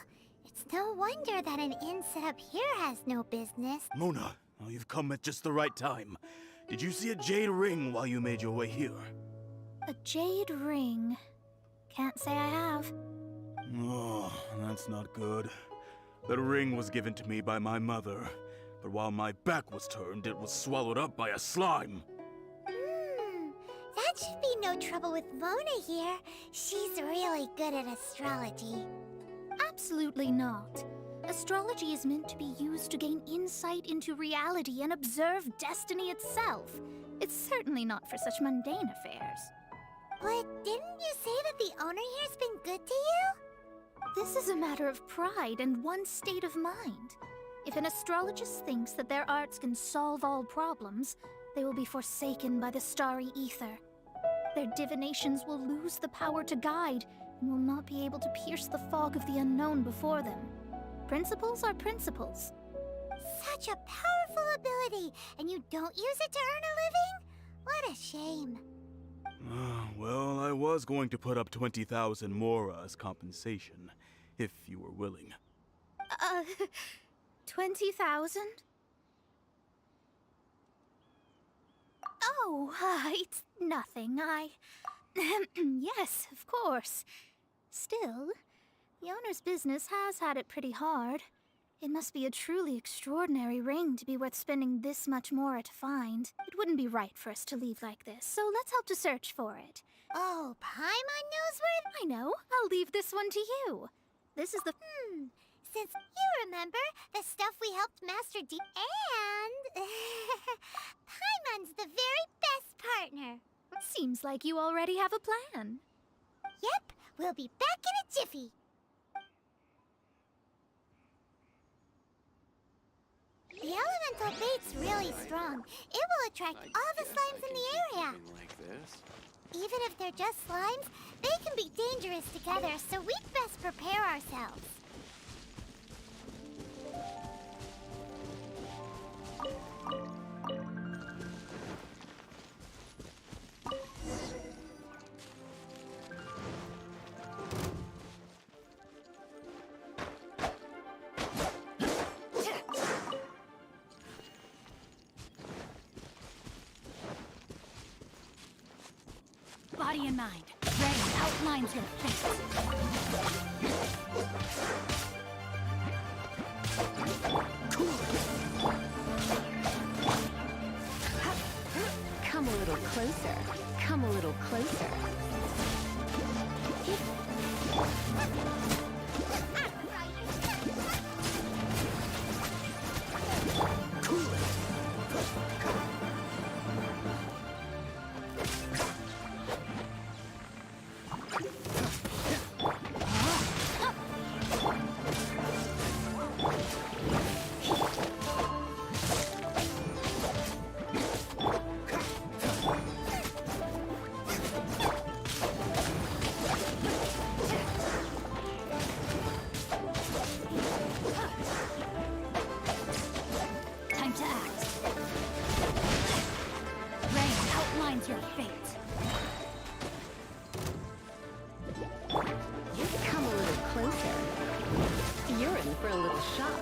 it's no wonder that an inn set up here has no business. Mona, oh, you've come at just the right time. Did you see a jade ring while you made your way here? A jade ring. Can't say I have. Oh, that's not good. The ring was given to me by my mother, but while my back was turned, it was swallowed up by a slime. That should be no trouble with Mona here. She's really good at astrology. Absolutely not. Astrology is meant to be used to gain insight into reality and observe destiny itself. It's certainly not for such mundane affairs. But didn't you say that the owner here's been good to you? This is a matter of pride and one's state of mind. If an astrologist thinks that their arts can solve all problems, they will be forsaken by the starry ether. Their divinations will lose the power to guide and will not be able to pierce the fog of the unknown before them. Principles are principles. Such a powerful ability, and you don't use it to earn a living? What a shame. Well, I was going to put up 20,000 mora as compensation, if you were willing. 20,000? Oh, it's nothing. Yes, of course. Still, the owner's business has had it pretty hard. It must be a truly extraordinary ring to be worth spending this much more to find. It wouldn't be right for us to leave like this, so let's help to search for it. Oh, Paimon knows where... I know. I'll leave this one to you. This is the... Since you remember the stuff we helped Master D... And... Paimon's the very best partner. Seems like you already have a plan. Yep, we'll be back in a jiffy. The elemental bait's really strong. It will attract all the slimes in the area. Like this. Even if they're just slimes, they can be dangerous together, so we'd best prepare ourselves. Body and mind. Ray outlines your face. Come a little closer. Come a little closer. Time to act. Ray outlines your fate. Come a little closer. You're in for a little shock.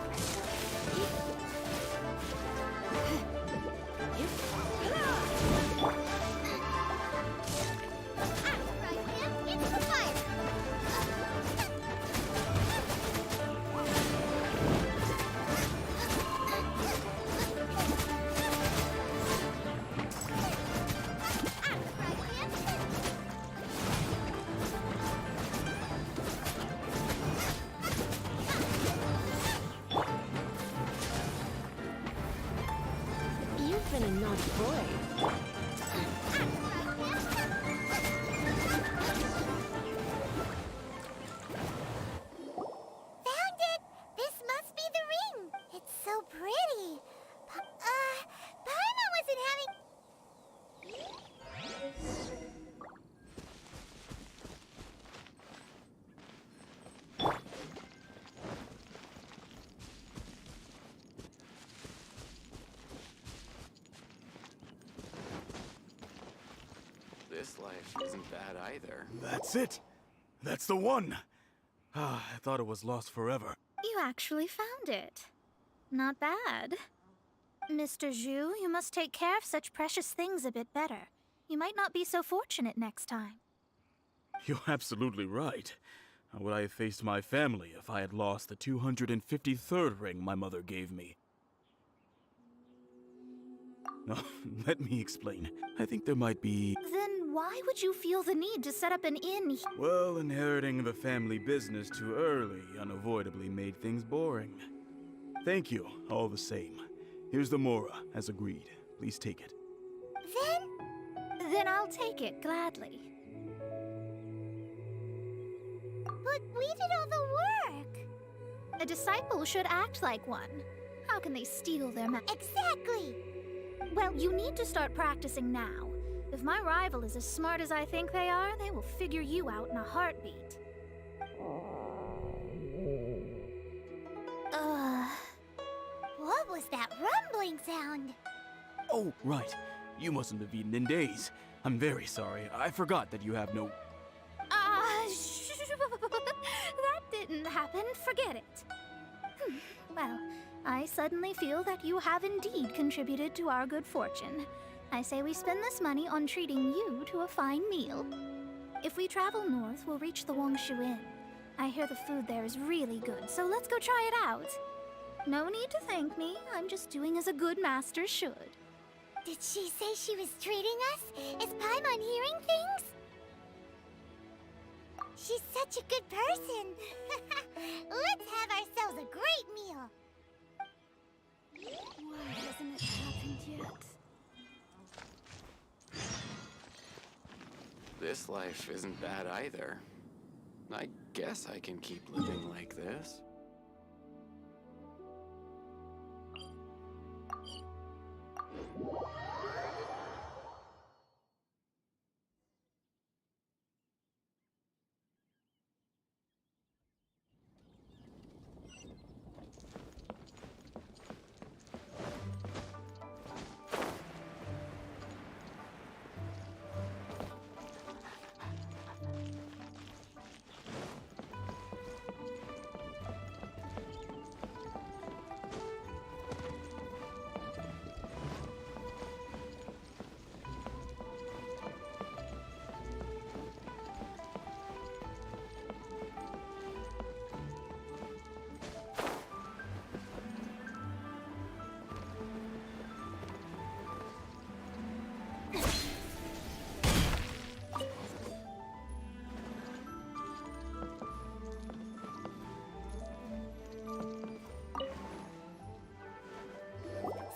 It's the fire! You've been a naughty boy. Found it! This must be the ring! It's so pretty! Paimon wasn't having... This life isn't bad either. That's it! That's the one! Ah, I thought it was lost forever. You actually found it. Not bad. Mr. Zhu, you must take care of such precious things a bit better. You might not be so fortunate next time. You're absolutely right. How would I have faced my family if I had lost the 253rd ring my mother gave me? No, let me explain. I think there might be... Then why would you feel the need to set up an inn? Well, inheriting the family business too early unavoidably made things boring. Thank you, all the same. Here's the Mora, as agreed. Please take it. Then I'll take it gladly. But we did all the work! A disciple should act like one. How can they steal their Exactly! Well, you need to start practicing now. If my rival is as smart as I think they are, they will figure you out in a heartbeat. What was that rumbling sound? Oh, right. You mustn't have eaten in days. I'm very sorry. I forgot that you have no... That didn't happen. Forget it. Well, I suddenly feel that you have indeed contributed to our good fortune. I say we spend this money on treating you to a fine meal. If we travel north, we'll reach the Wongshu Inn. I hear the food there is really good, so let's go try it out. No need to thank me. I'm just doing as a good master should. Did she say she was treating us? Is Paimon hearing things? She's such a good person. Let's have ourselves a great meal. Why hasn't it happened yet? This life isn't bad either. I guess I can keep living like this.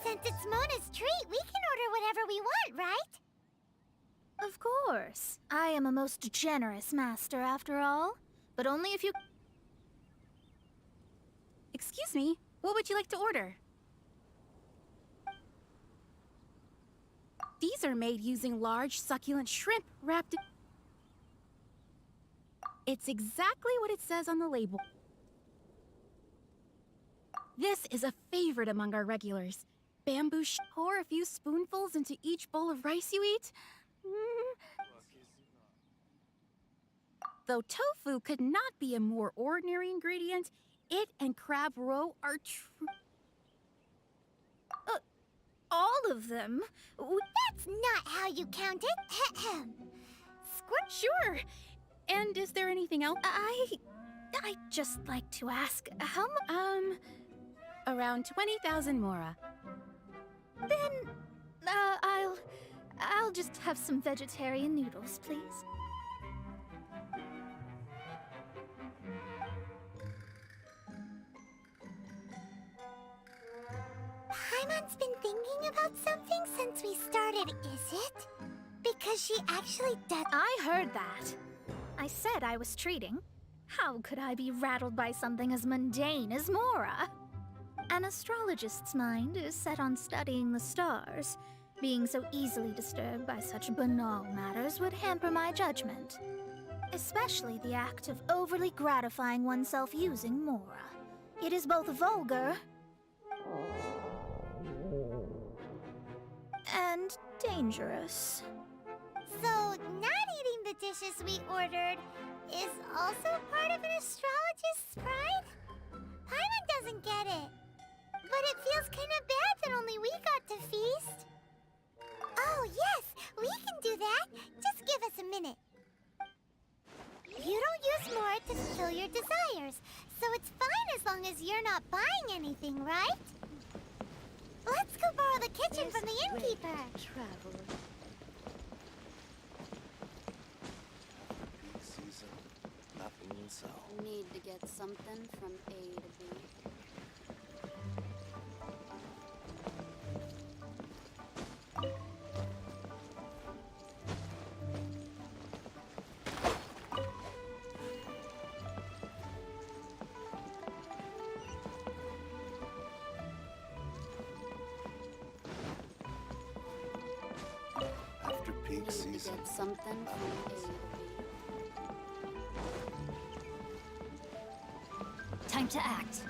Since it's Mona's treat, we can order whatever we want, right? Of course. I am a most generous master, after all. But only if you... Excuse me, what would you like to order? These are made using large, succulent shrimp wrapped in... It's exactly what it says on the label. This is a favorite among our regulars. Bamboo pour a few spoonfuls into each bowl of rice you eat. Though tofu could not be a more ordinary ingredient, it and crab roe are true. all of them? That's not how you count it. Squirt? Sure. And is there anything else? I just like to ask, how much? Around 20,000 mora. Then, I'll just have some vegetarian noodles, please. Paimon's been thinking about something since we started, is it? Because she actually does— I heard that. I said I was treating. How could I be rattled by something as mundane as Mora? An astrologist's mind is set on studying the stars. Being so easily disturbed by such banal matters would hamper my judgment. Especially the act of overly gratifying oneself using Mora. It is both vulgar and dangerous. So, not eating the dishes we ordered is also part of an astrologist's pride? Paimon doesn't get it. But it feels kind of bad that only we got to feast. Oh, yes, we can do that. Just give us a minute. You don't use more to fulfill your desires, so it's fine as long as you're not buying anything, right? Let's go borrow the kitchen from the innkeeper. Season, nothing in sight. Need to get something from A to B. After peak season. Need to get something from A to B. Time to act.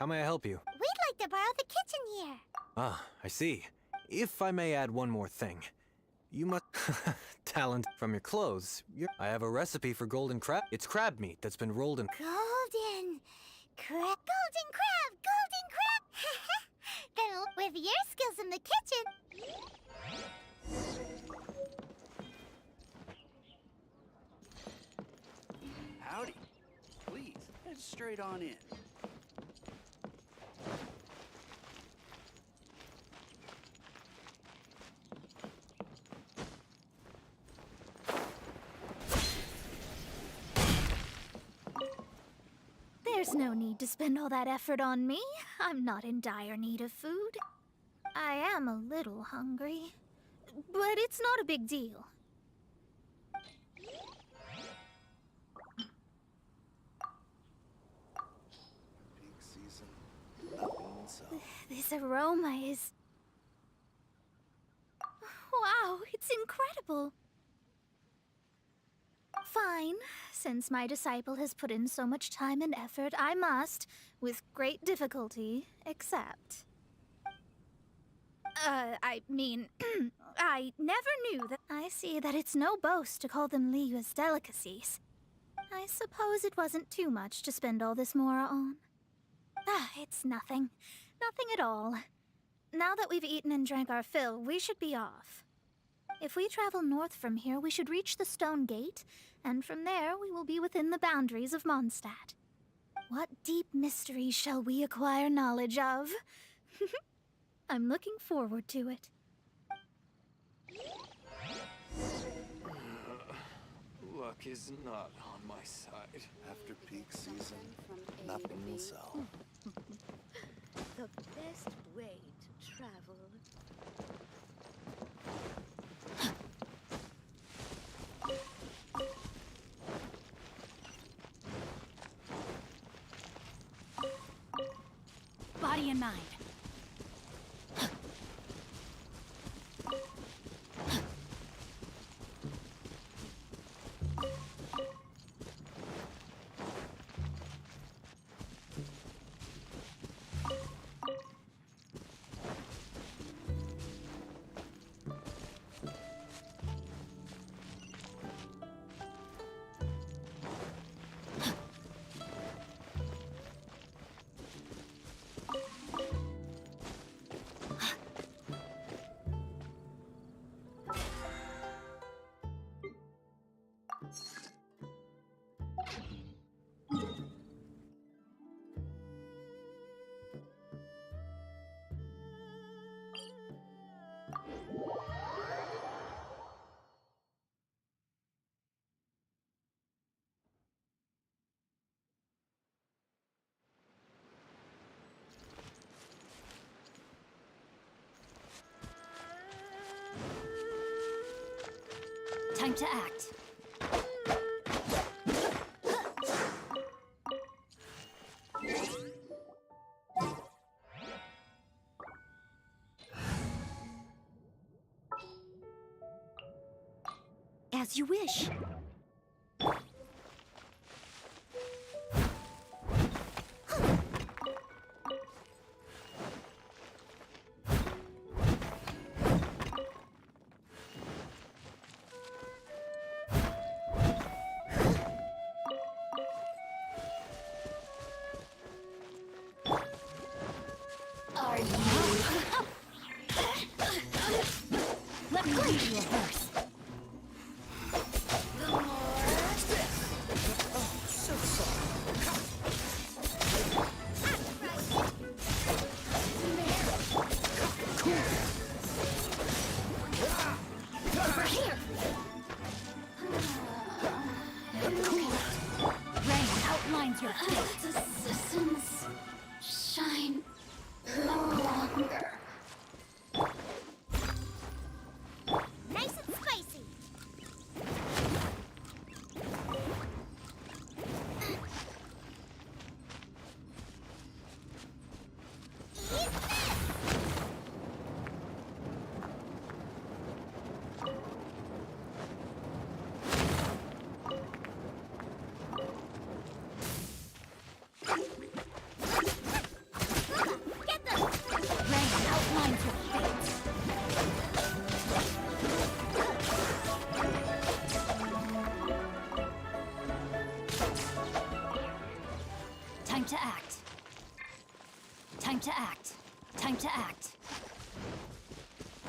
How may I help you? We'd like to borrow the kitchen here. Ah, I see. If I may add one more thing. You must... talent from your clothes. I have a recipe for golden crab. It's crab meat that's been rolled in... Golden crab. Then with your skills in the kitchen... Howdy. Please, head straight on in. There's no need to spend all that effort on me. I'm not in dire need of food. I am a little hungry, but it's not a big deal. Peak season, nothing so. This aroma is... Wow, it's incredible. Fine. Since my disciple has put in so much time and effort, I must, with great difficulty, accept. I mean, I never knew that... I see that it's no boast to call them Liyue's delicacies. I suppose it wasn't too much to spend all this mora on. Ah, it's nothing. Nothing at all. Now that we've eaten and drank our fill, we should be off. If we travel north from here, we should reach the Stone Gate, and from there we will be within the boundaries of Mondstadt. What deep mysteries shall we acquire knowledge of? I'm looking forward to it. Luck is not on my side. After peak season, nothing so. The best way to travel. Body and mind. Time to act. As you wish. Are you? Let me read you a verse. The Time to act. Time to act.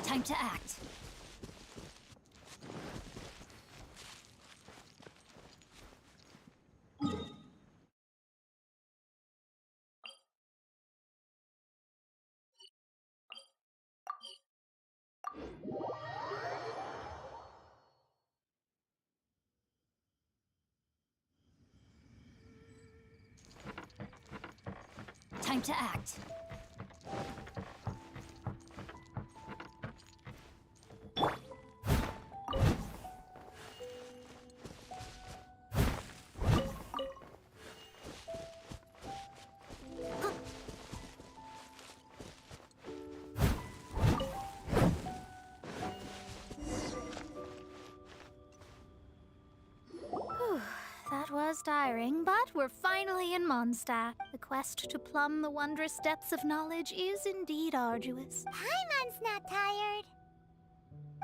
Time to act. Time to act. That was tiring, but we're finally in Mondstadt. The quest to plumb the wondrous depths of knowledge is indeed arduous. Paimon's not tired.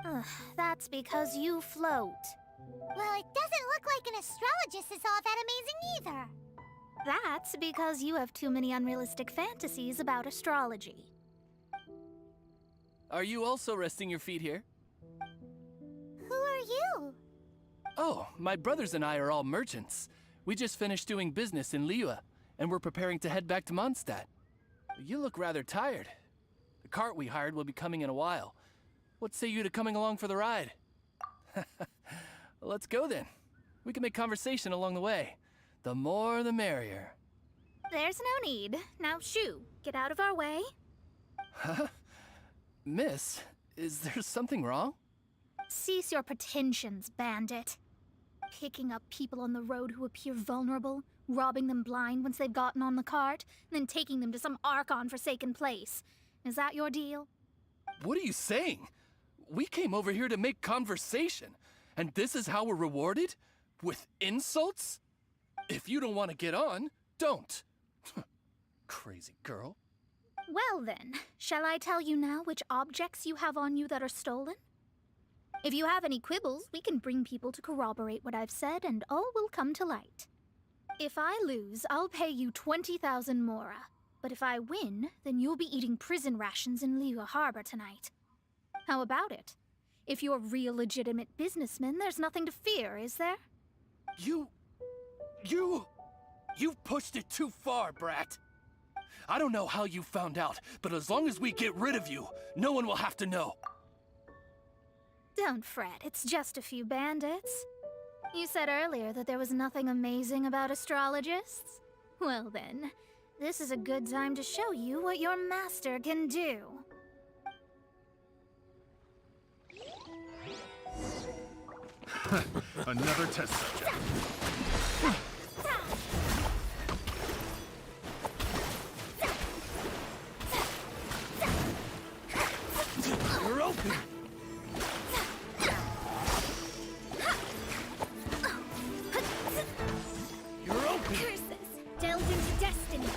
Ugh, that's because you float. Well, it doesn't look like an astrologist is all that amazing either. That's because you have too many unrealistic fantasies about astrology. Are you also resting your feet here? Who are you? Oh, my brothers and I are all merchants. We just finished doing business in Liyue, and we're preparing to head back to Mondstadt. You look rather tired. The cart we hired will be coming in a while. What say you to coming along for the ride? Let's go then. We can make conversation along the way. The more the merrier. There's no need. Now shoo, get out of our way. Huh? Miss, is there something wrong? Cease your pretensions, bandit. Picking up people on the road who appear vulnerable, robbing them blind once they've gotten on the cart, and then taking them to some Archon-forsaken place. Is that your deal? What are you saying? We came over here to make conversation, and this is how we're rewarded? With insults? If you don't want to get on, don't. Crazy girl. Well then, shall I tell you now which objects you have on you that are stolen? If you have any quibbles, we can bring people to corroborate what I've said, and all will come to light. If I lose, I'll pay you 20,000 mora. But if I win, then you'll be eating prison rations in Liyue Harbor tonight. How about it? If you're real legitimate businessmen, there's nothing to fear, is there? You've pushed it too far, brat. I don't know how you found out, but as long as we get rid of you, no one will have to know. Don't fret, it's just a few bandits. You said earlier that there was nothing amazing about astrologists? Well then, this is a good time to show you what your master can do. Another test subject. You're open! You're open! Curses! Delve into destiny!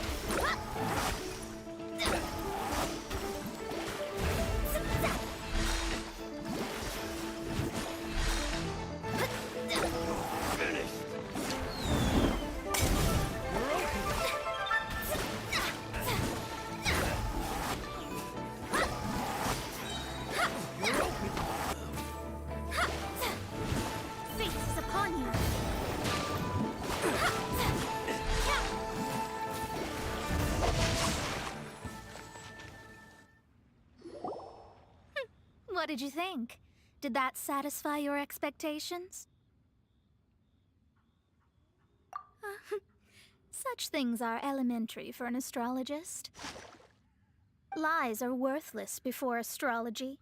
Fate is upon you. What did you think? Did that satisfy your expectations? Such things are elementary for an astrologist. Lies are worthless before astrology.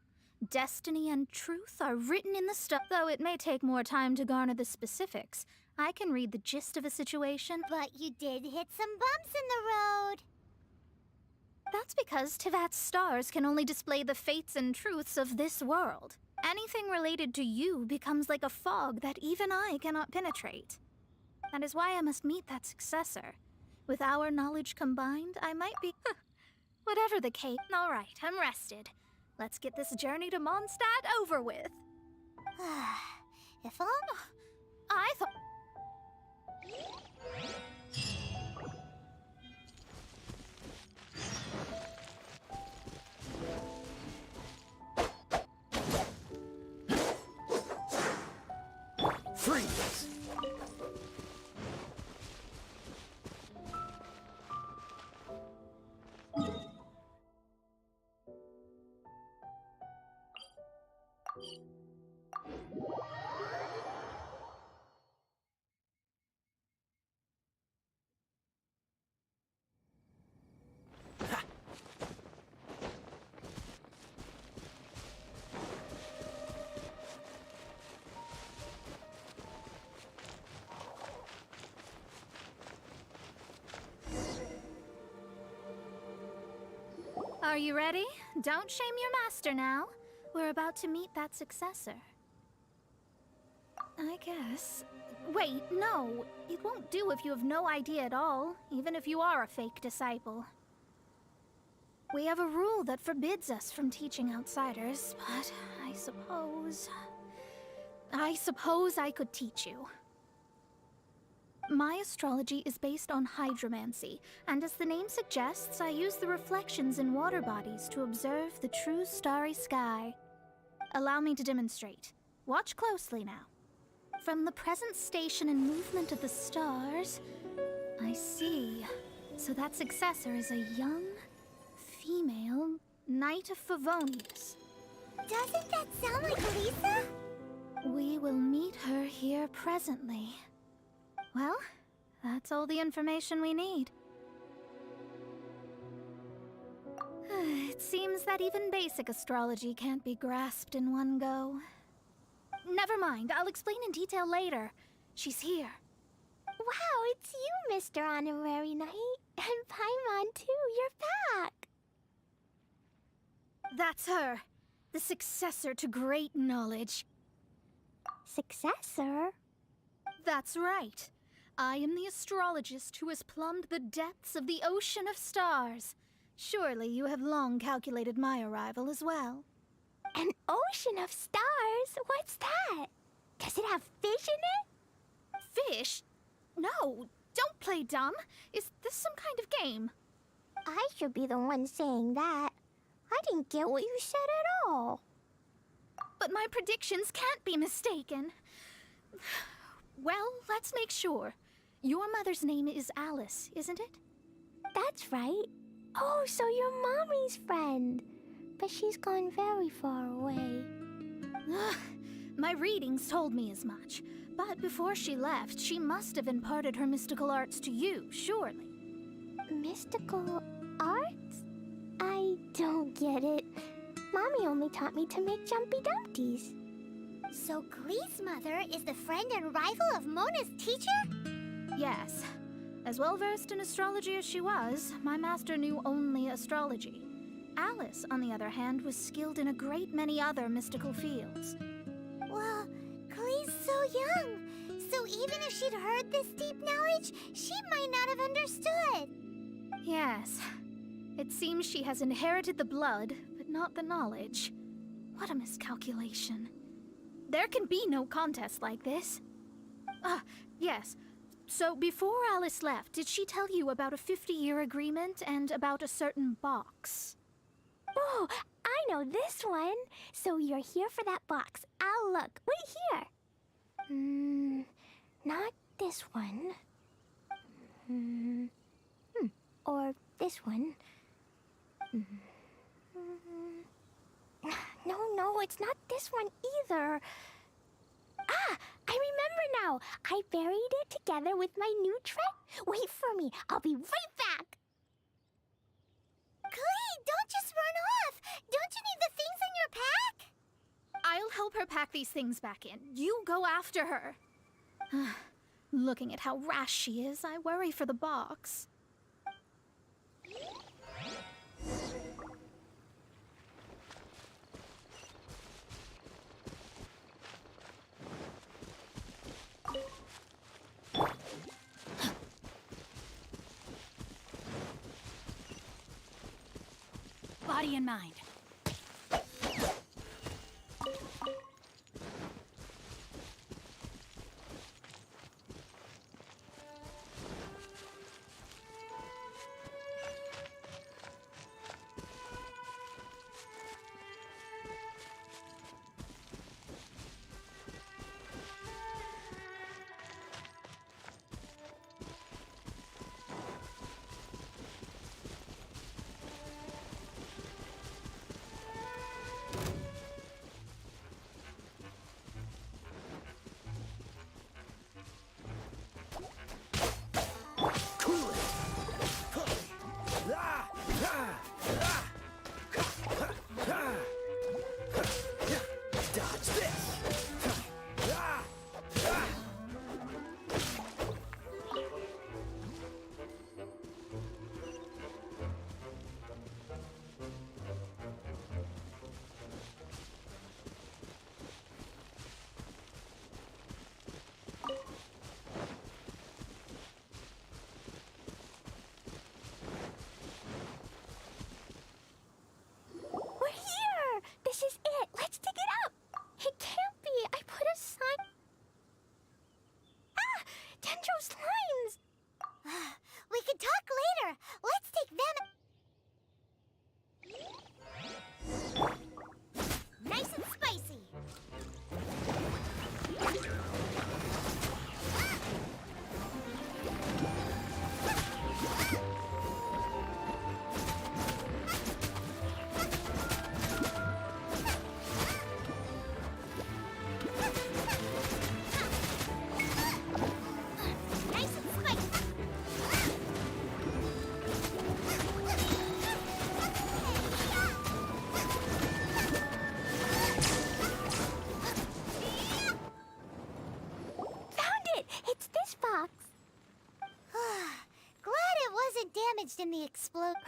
Destiny and truth are written in the stars. Though it may take more time to garner the specifics, I can read the gist of a situation. But you did hit some bumps in the road. That's because Tivat's stars can only display the fates and truths of this world. Anything related to you becomes like a fog that even I cannot penetrate. That is why I must meet that successor. With our knowledge combined, I might be... Whatever the case. All right, I'm rested. Let's get this journey to Mondstadt over with. If only... I thought... Are you ready? Don't shame your master now. We're about to meet that successor. I guess. Wait, no. It won't do if you have no idea at all, even if you are a fake disciple. We have a rule that forbids us from teaching outsiders, but I suppose I could teach you. My astrology is based on hydromancy, and as the name suggests, I use the reflections in water bodies to observe the true starry sky. Allow me to demonstrate. Watch closely now. From the present station and movement of the stars, I see. So that successor is a young, female Knight of Favonius. Doesn't that sound like Lisa? We will meet her here presently. Well, that's all the information we need. It seems that even basic astrology can't be grasped in one go. Never mind, I'll explain in detail later. She's here. Wow, it's you, Mr. Honorary Knight. And Paimon, too. You're back. That's her. The successor to great knowledge. Successor? That's right. I am the astrologist who has plumbed the depths of the ocean of stars. Surely you have long calculated my arrival as well. An ocean of stars? What's that? Does it have fish in it? Fish? No, don't play dumb. Is this some kind of game? I should be the one saying that. I didn't get what you said at all. But my predictions can't be mistaken. Well, let's make sure. Your mother's name is Alice, isn't it? That's right. Oh, so you're Mommy's friend. But she's gone very far away. My readings told me as much. But before she left, she must have imparted her mystical arts to you, surely. Mystical arts? I don't get it. Mommy only taught me to make Jumpy Dumpties. So Glee's mother is the friend and rival of Mona's teacher? Yes. As well-versed in astrology as she was, my master knew only astrology. Alice, on the other hand, was skilled in a great many other mystical fields. Well, Glee's so young. So even if she'd heard this deep knowledge, she might not have understood. Yes. It seems she has inherited the blood, but not the knowledge. What a miscalculation. There can be no contest like this. Yes. So before Alice left, did she tell you about a 50-year agreement and about a certain box? Oh, I know this one. So you're here for that box. I'll look. Wait here. Not this one. Or this one. No, it's not this one either. Ah, I remember now. I buried it together with my new treasure. Wait for me. I'll be right back. Glee, don't just run off. Don't you need the things in your pack? I'll help her pack these things back in. You go after her. Looking at how rash she is, I worry for the box. Body and mind.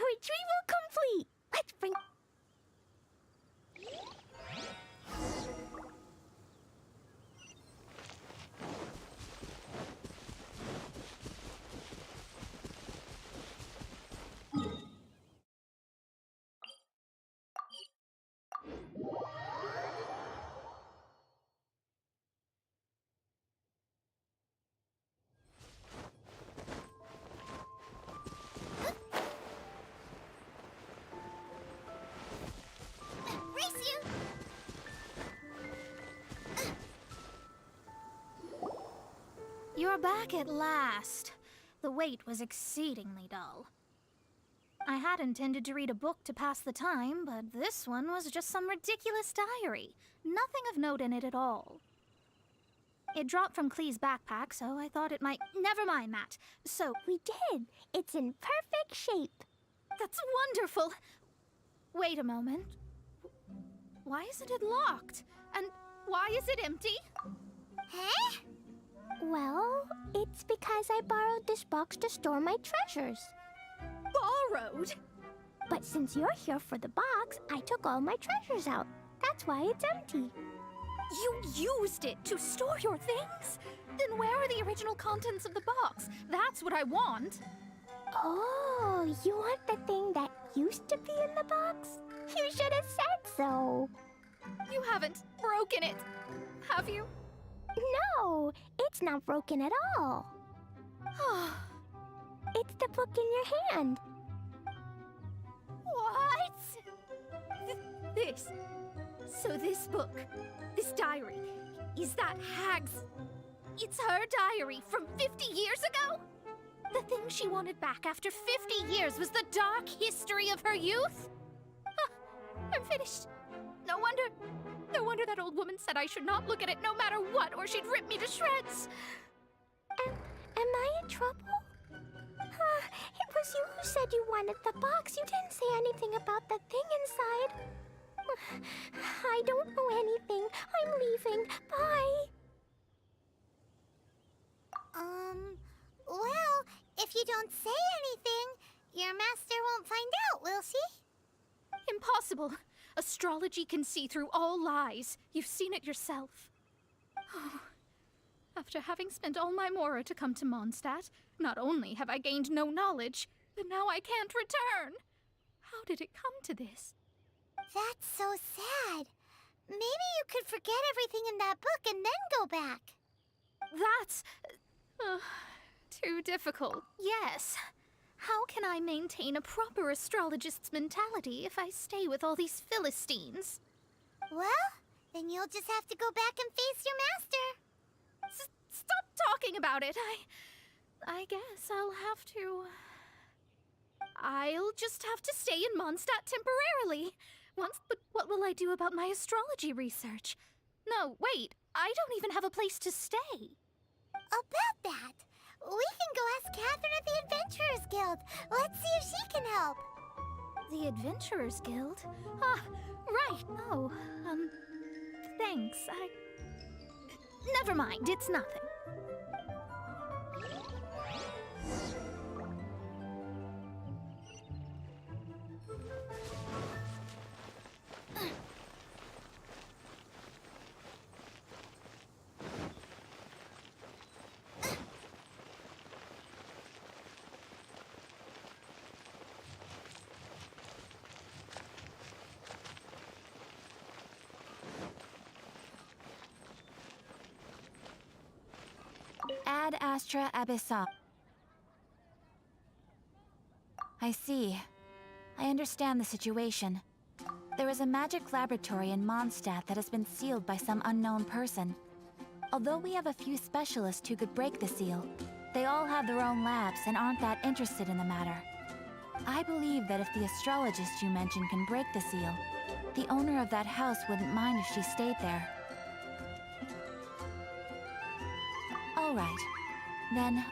Retrieval complete! Let's bring... Race you! You're back at last. The wait was exceedingly dull. I had intended to read a book to pass the time, but this one was just some ridiculous diary. Nothing of note in it at all. It dropped from Clee's backpack, so I thought it might... Never mind that. So... We did. It's in perfect shape. That's wonderful. Wait a moment. Why isn't it locked? And why is it empty? Huh? Well, it's because I borrowed this box to store my treasures. Borrowed? But since you're here for the box, I took all my treasures out. That's why it's empty. You used it to store your things? Then where are the original contents of the box? That's what I want. Oh, you want the thing that used to be in the box? You should have said so. You haven't broken it, have you? No, it's not broken at all. It's the book in your hand. What? This. So this book, this diary, is that Hag's... It's her diary from 50 years ago? The thing she wanted back after 50 years was the dark history of her youth? I'm finished. No wonder that old woman said I should not look at it no matter what, or she'd rip me to shreds. Am I in trouble? It was you who said you wanted the box. You didn't say anything about the thing inside. I don't know anything. I'm leaving. Bye. Well, if you don't say anything, your master won't find out, will she? Impossible. Astrology can see through all lies. You've seen it yourself. Oh. After having spent all my mora to come to Mondstadt, not only have I gained no knowledge, but now I can't return. How did it come to this? That's so sad. Maybe you could forget everything in that book and then go back. That's... too difficult. Yes. How can I maintain a proper astrologist's mentality if I stay with all these Philistines? Well, then you'll just have to go back and face your master. Stop talking about it. I guess I'll have to... I'll just have to stay in Mondstadt temporarily. But what will I do about my astrology research? No, wait. I don't even have a place to stay. About that, we can go ask Catherine at the Adventurers Guild. Let's see if she can help. The Adventurers Guild? Ah, right. Oh, thanks. Never mind, it's nothing. Ad Astra Abyssa. I see. I understand the situation. There is a magic laboratory in Mondstadt that has been sealed by some unknown person. Although we have a few specialists who could break the seal, they all have their own labs and aren't that interested in the matter. I believe that if the astrologist you mentioned can break the seal, the owner of that house wouldn't mind if she stayed there. All right. Then,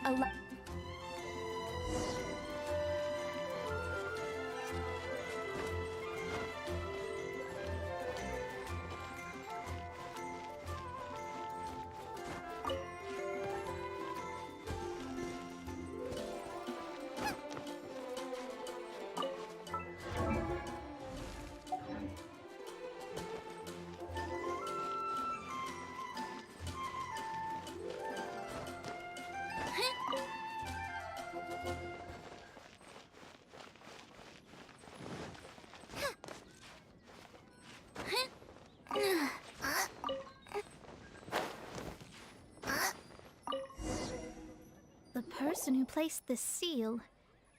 person who placed this seal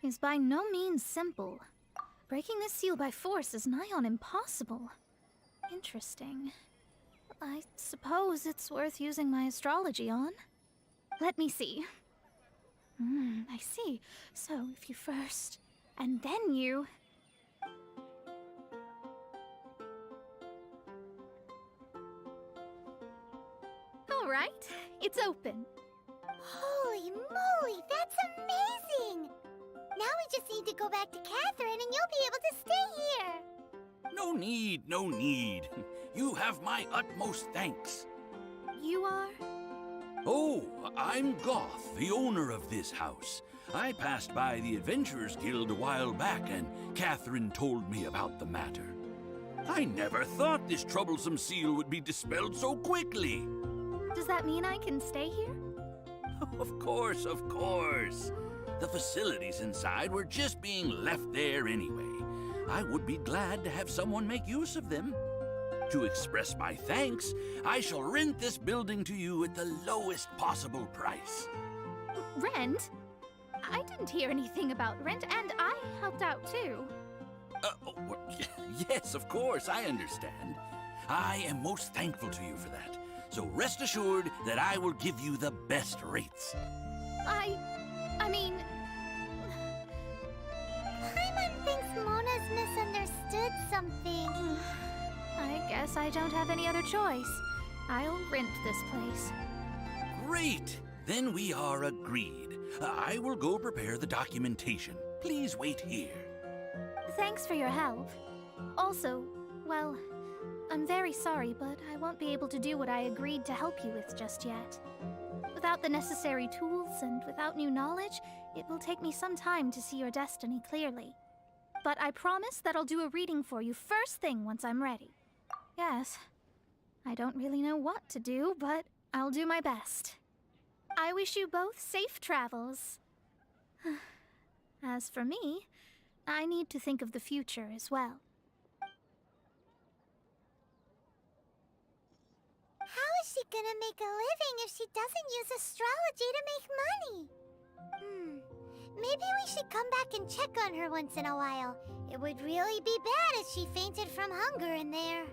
is by no means simple. Breaking this seal by force is nigh on impossible. Interesting. I suppose it's worth using my astrology on. Let me see. I see. So, if you first, and then you... All right, it's open. Holy moly, that's amazing! Now we just need to go back to Catherine and you'll be able to stay here. No need, no need. You have my utmost thanks. You are? Oh, I'm Goth, the owner of this house. I passed by the Adventurers Guild a while back, and Catherine told me about the matter. I never thought this troublesome seal would be dispelled so quickly. Does that mean I can stay here? Of course, of course. The facilities inside were just being left there anyway. I would be glad to have someone make use of them. To express my thanks, I shall rent this building to you at the lowest possible price. Rent? I didn't hear anything about rent, and I helped out too. Yes, of course, I understand. I am most thankful to you for that. So rest assured that I will give you the best rates. I mean... Paimon thinks Mona's misunderstood something. I guess I don't have any other choice. I'll rent this place. Great! Then we are agreed. I will go prepare the documentation. Please wait here. Thanks for your help. Also, well, I'm very sorry, but I won't be able to do what I agreed to help you with just yet. Without the necessary tools and without new knowledge, it will take me some time to see your destiny clearly. But I promise that I'll do a reading for you first thing once I'm ready. Yes, I don't really know what to do, but I'll do my best. I wish you both safe travels. As for me, I need to think of the future as well. How is she gonna make a living if she doesn't use astrology to make money? Maybe we should come back and check on her once in a while. It would really be bad if she fainted from hunger in there.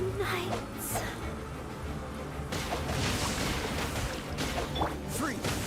the nights. Freeze!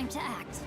Time to act.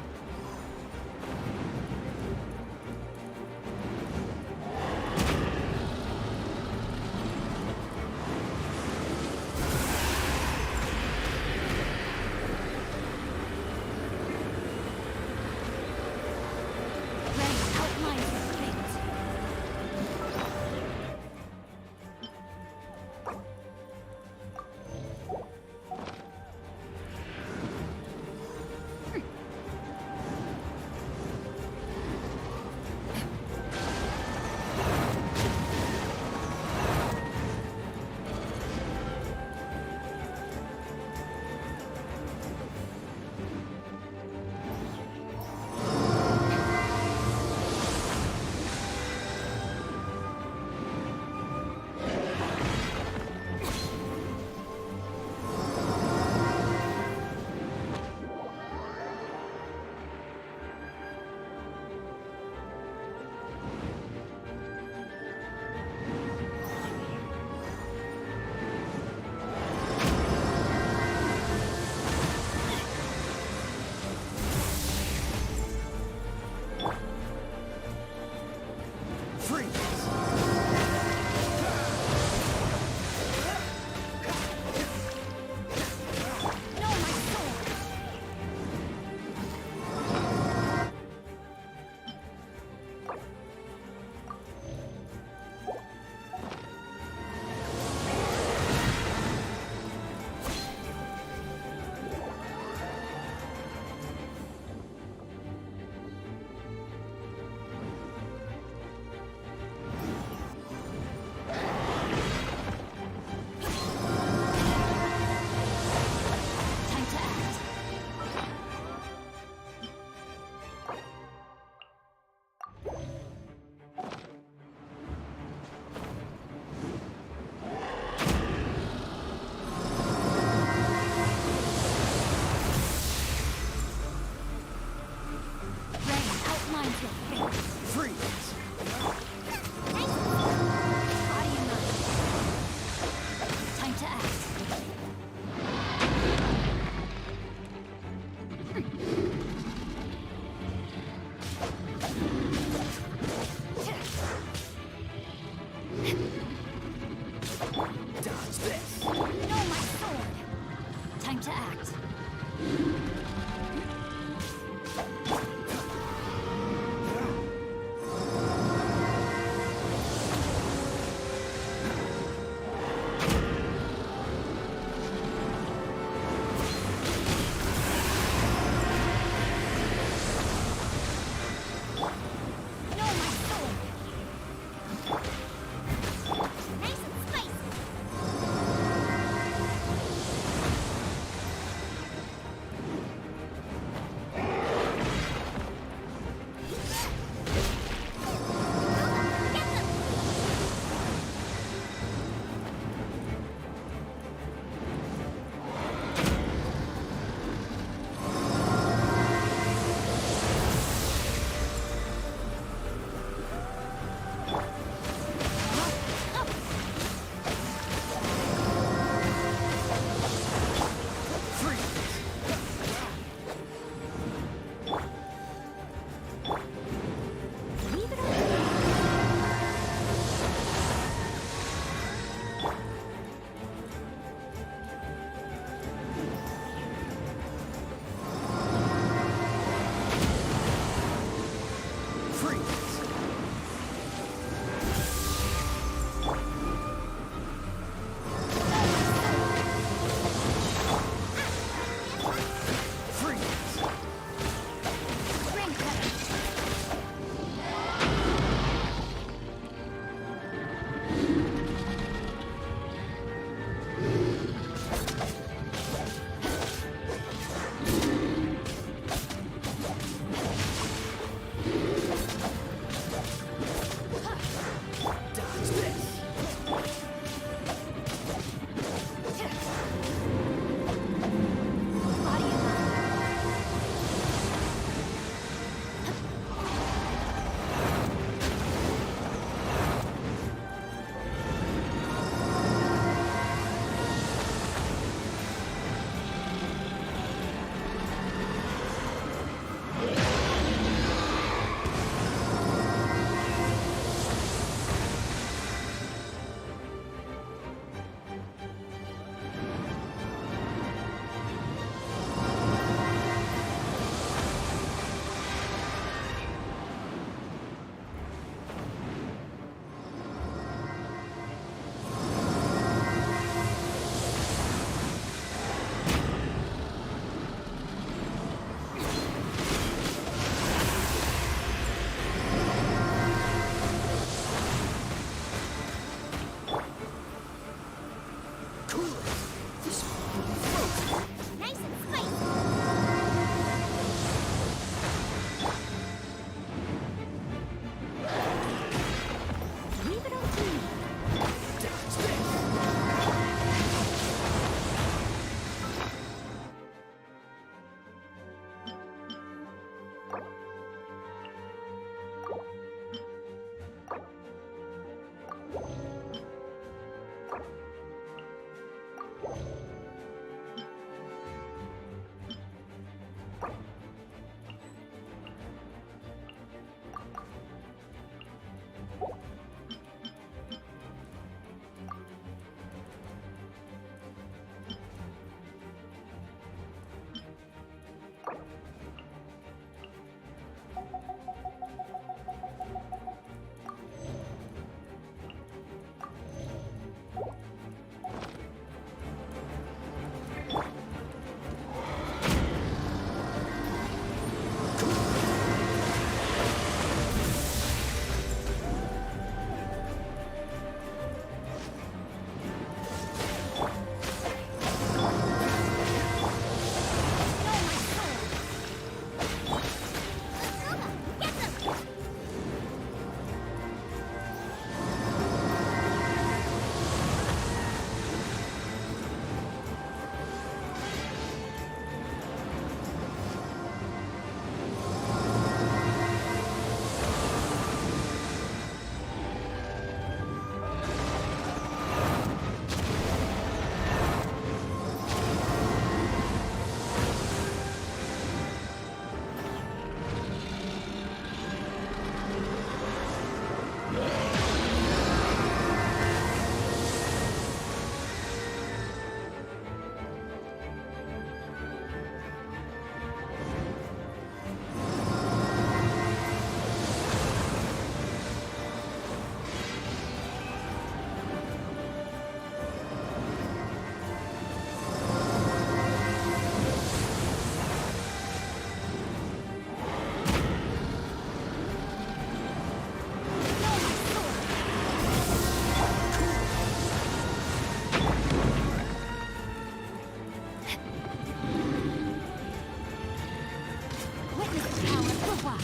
hawa.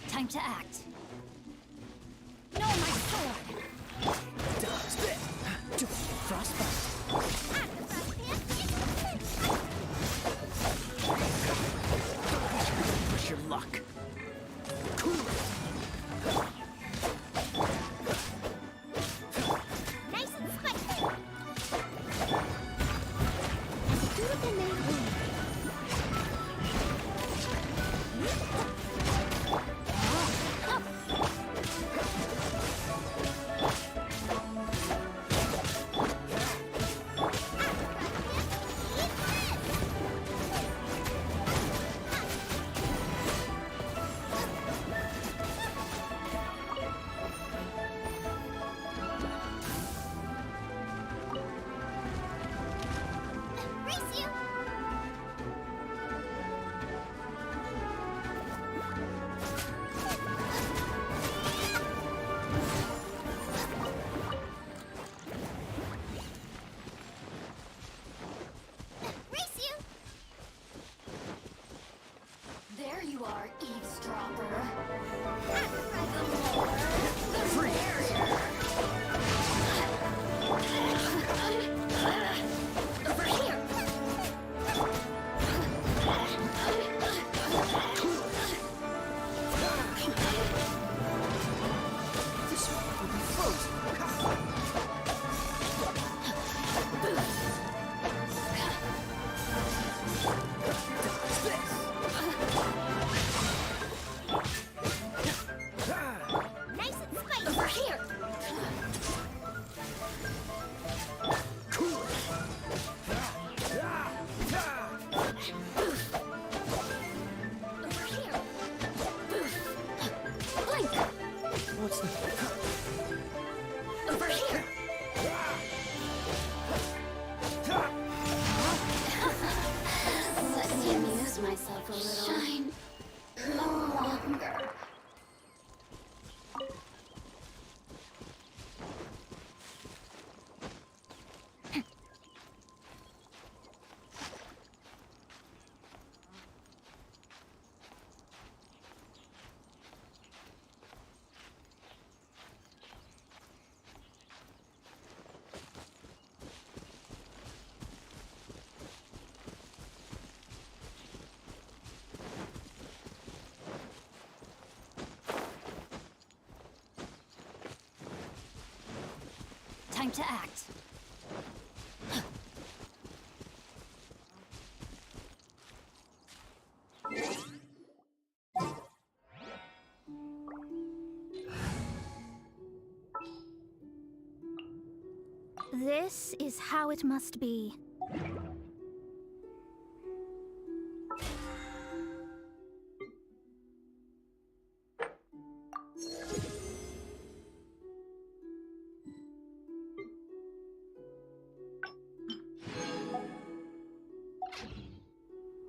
Time to act. No, my sword! Frostbite. Push your luck. Nice and spicy. Do it the main way. There you are, eavesdropper. Over here. This will be frozen. Nice and spicy. Over here. Over here. Blink. What's the... Over here. Let me amuse myself a little. Shine longer. Time to act. This is how it must be.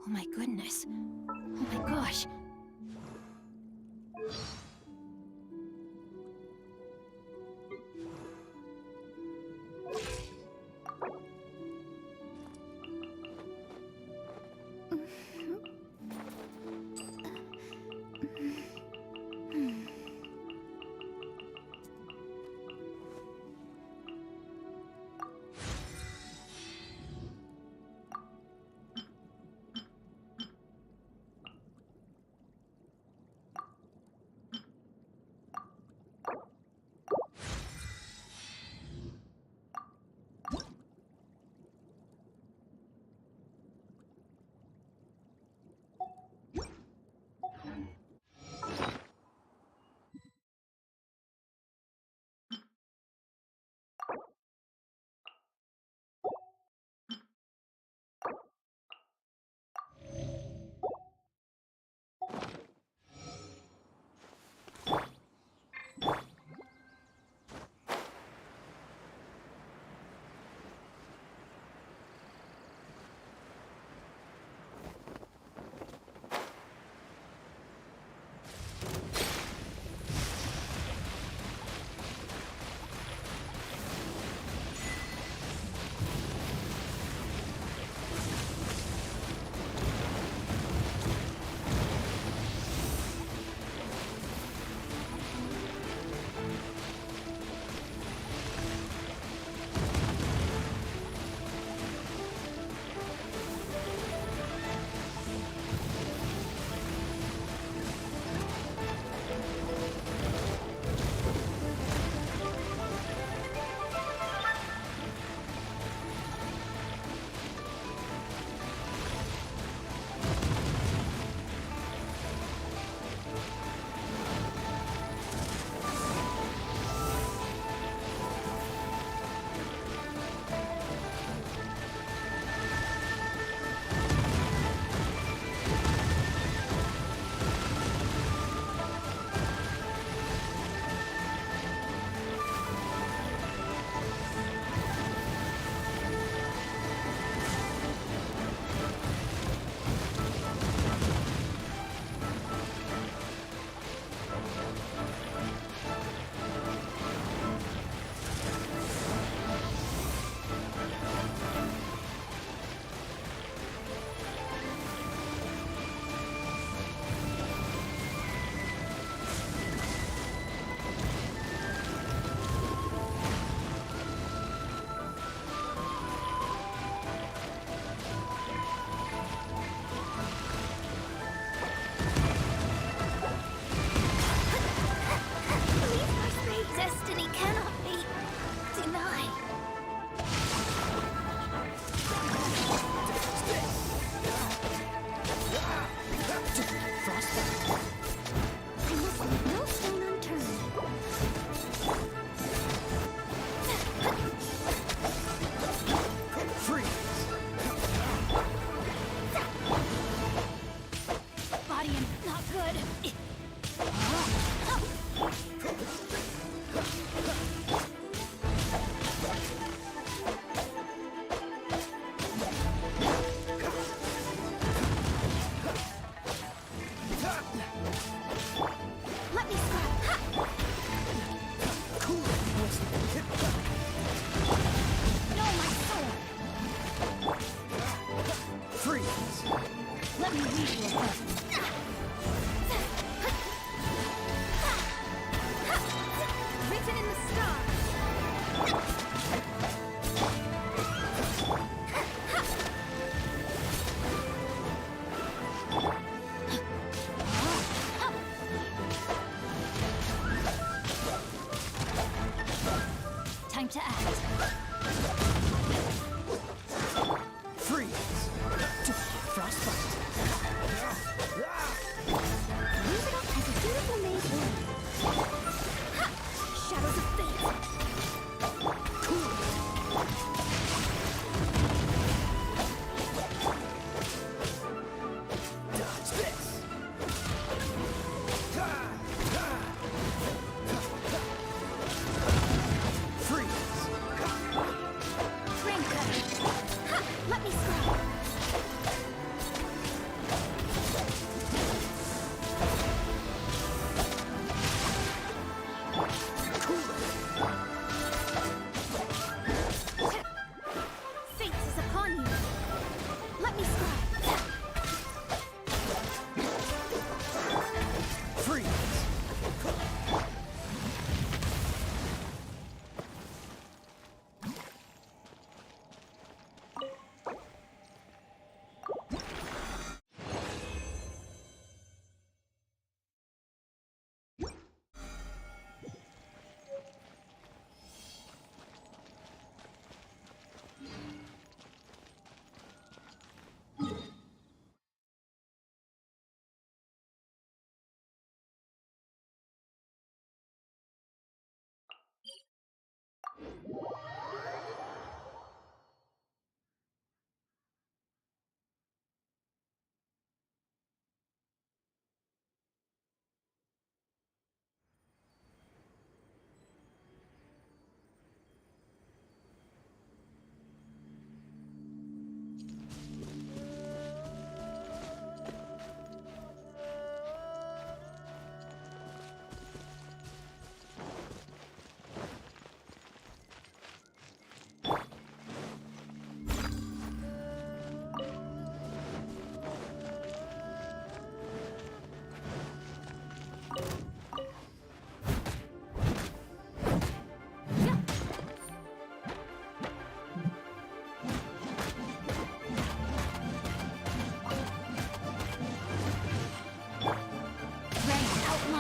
Oh my goodness. Oh my gosh. Let me read you a present.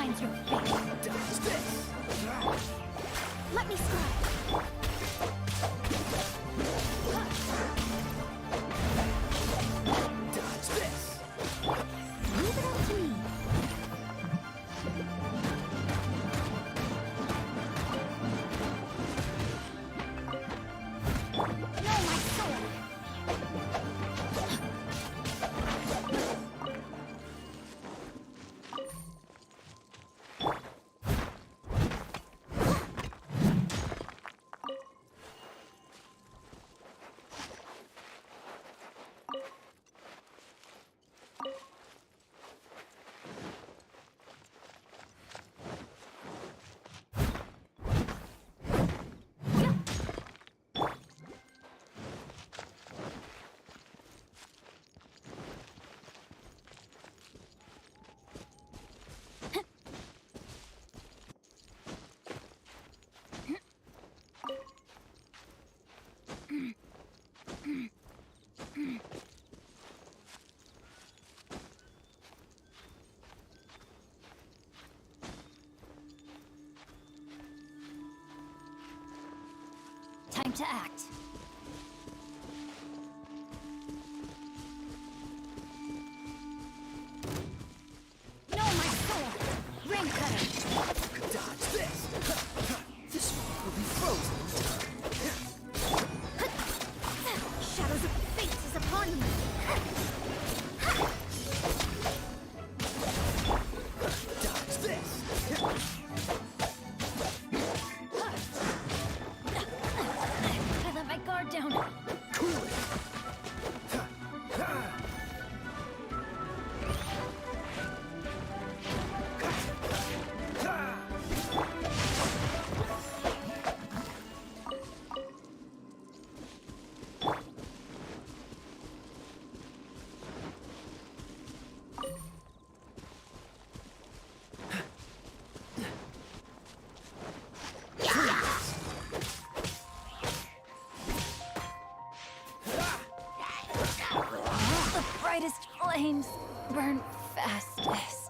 finds your fate. Let me slide. Leave it up to me. No, my sword. Time to act. No, my sword! Ring cutter! Dodge this! This one will be frozen. Shadows of fate is upon me! Dodge this! I let my guard down. Cool it! The brightest flames burn fastest.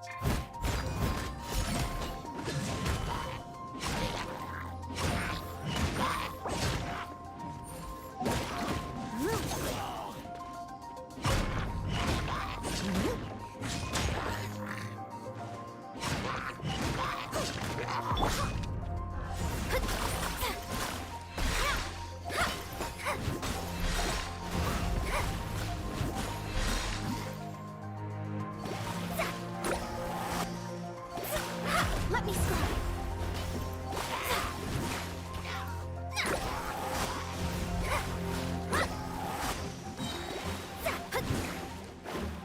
Let me slide.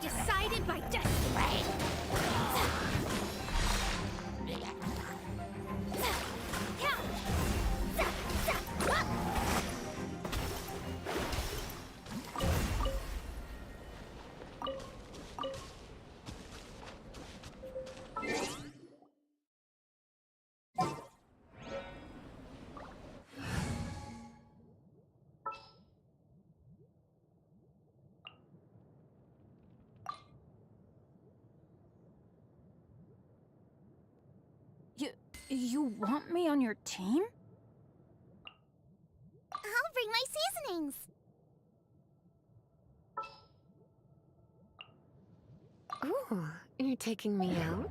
Decided by destiny. You want me on your team? I'll bring my seasonings. Ooh, you're taking me out?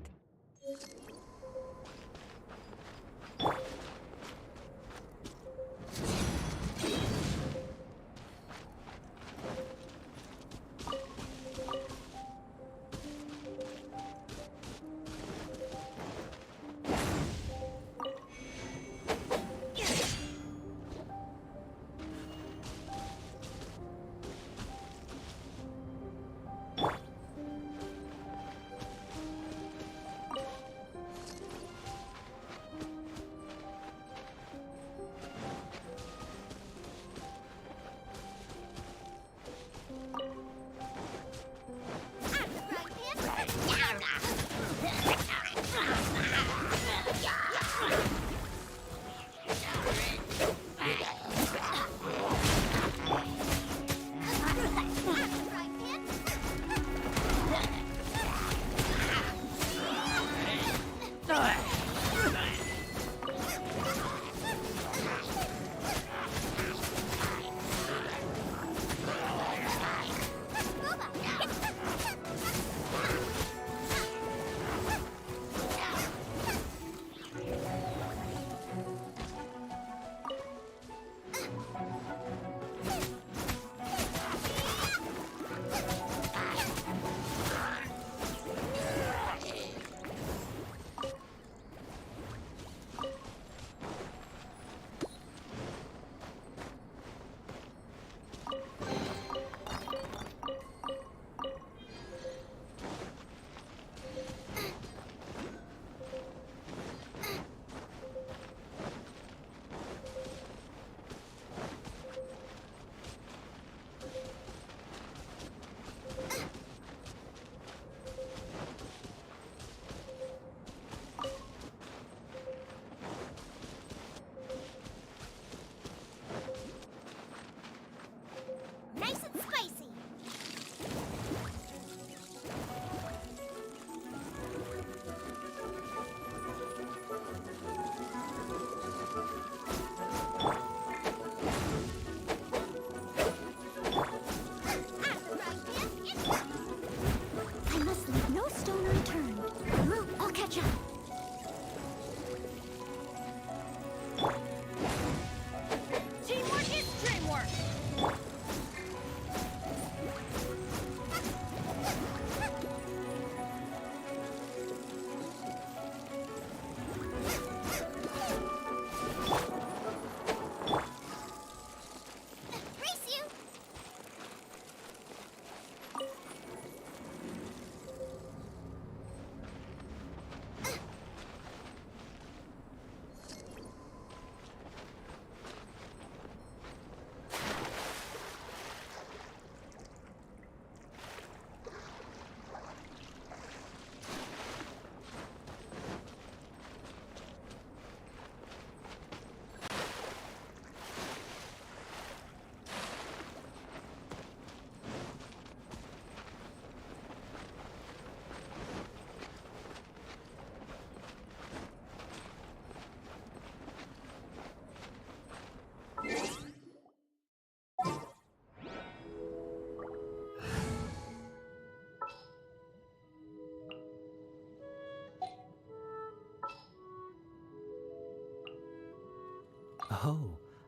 Oh,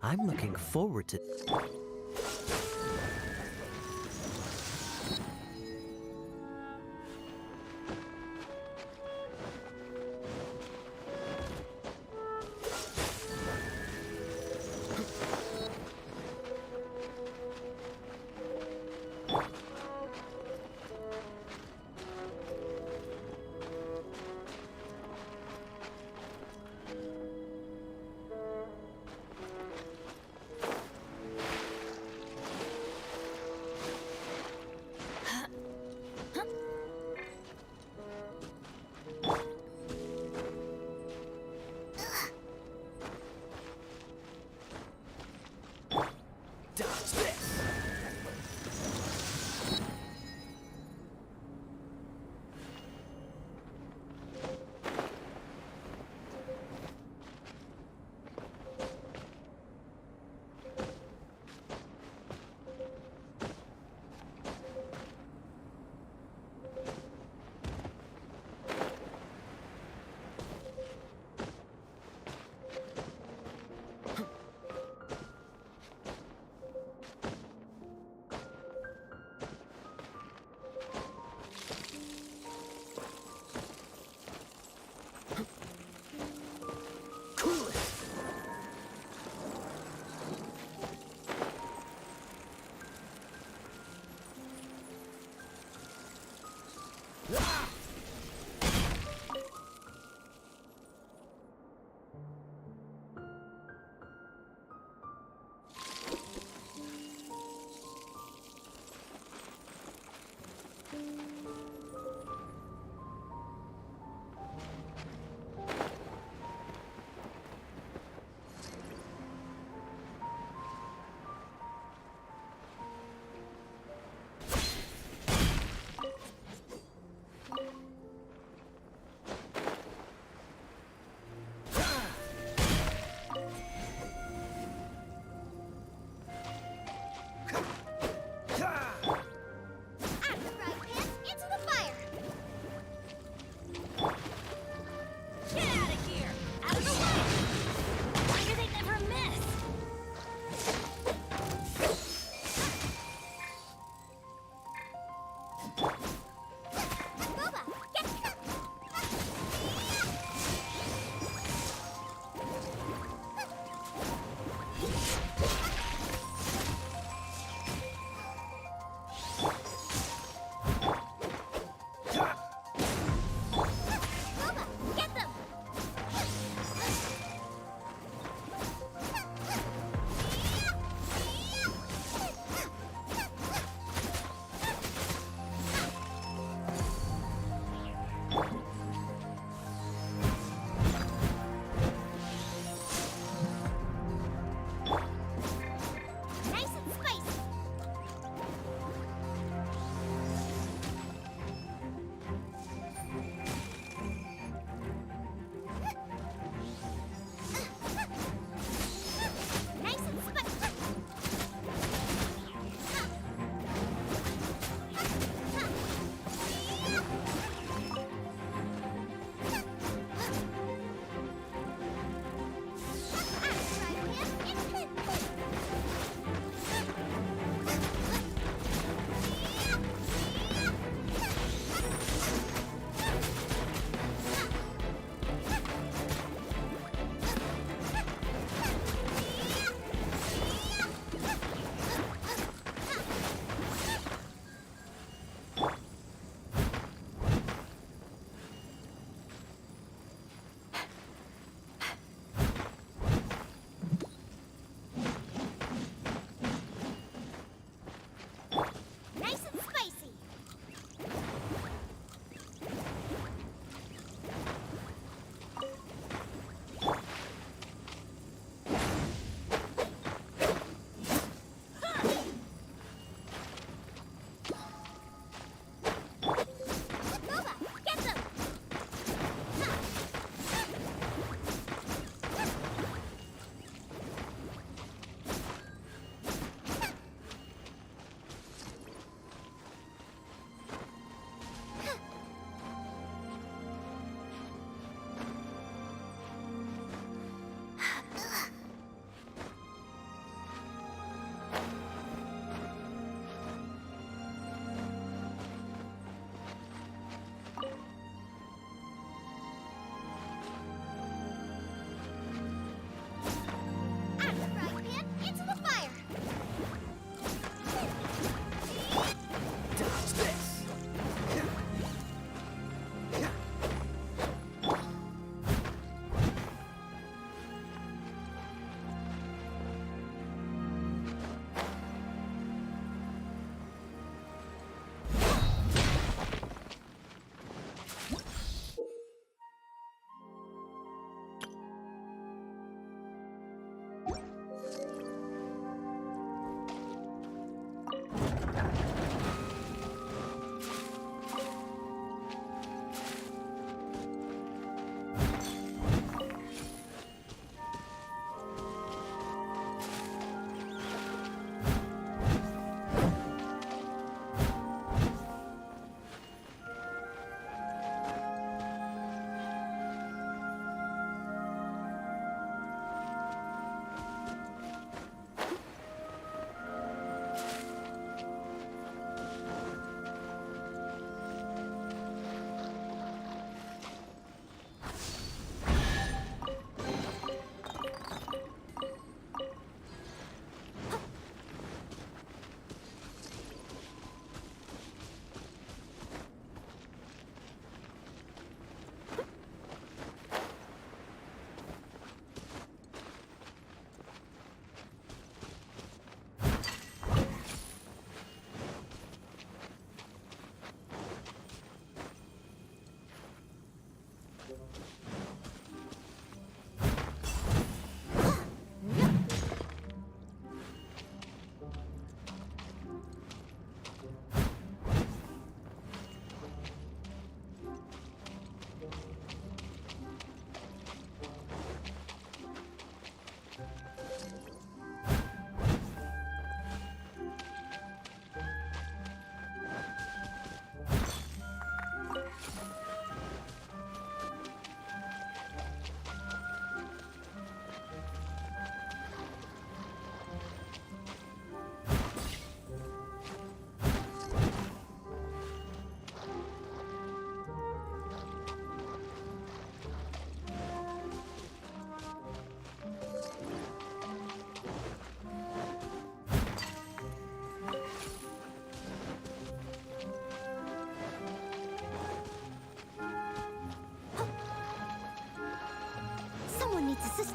I'm looking forward to...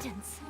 acquaintance.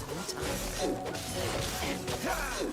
just in time.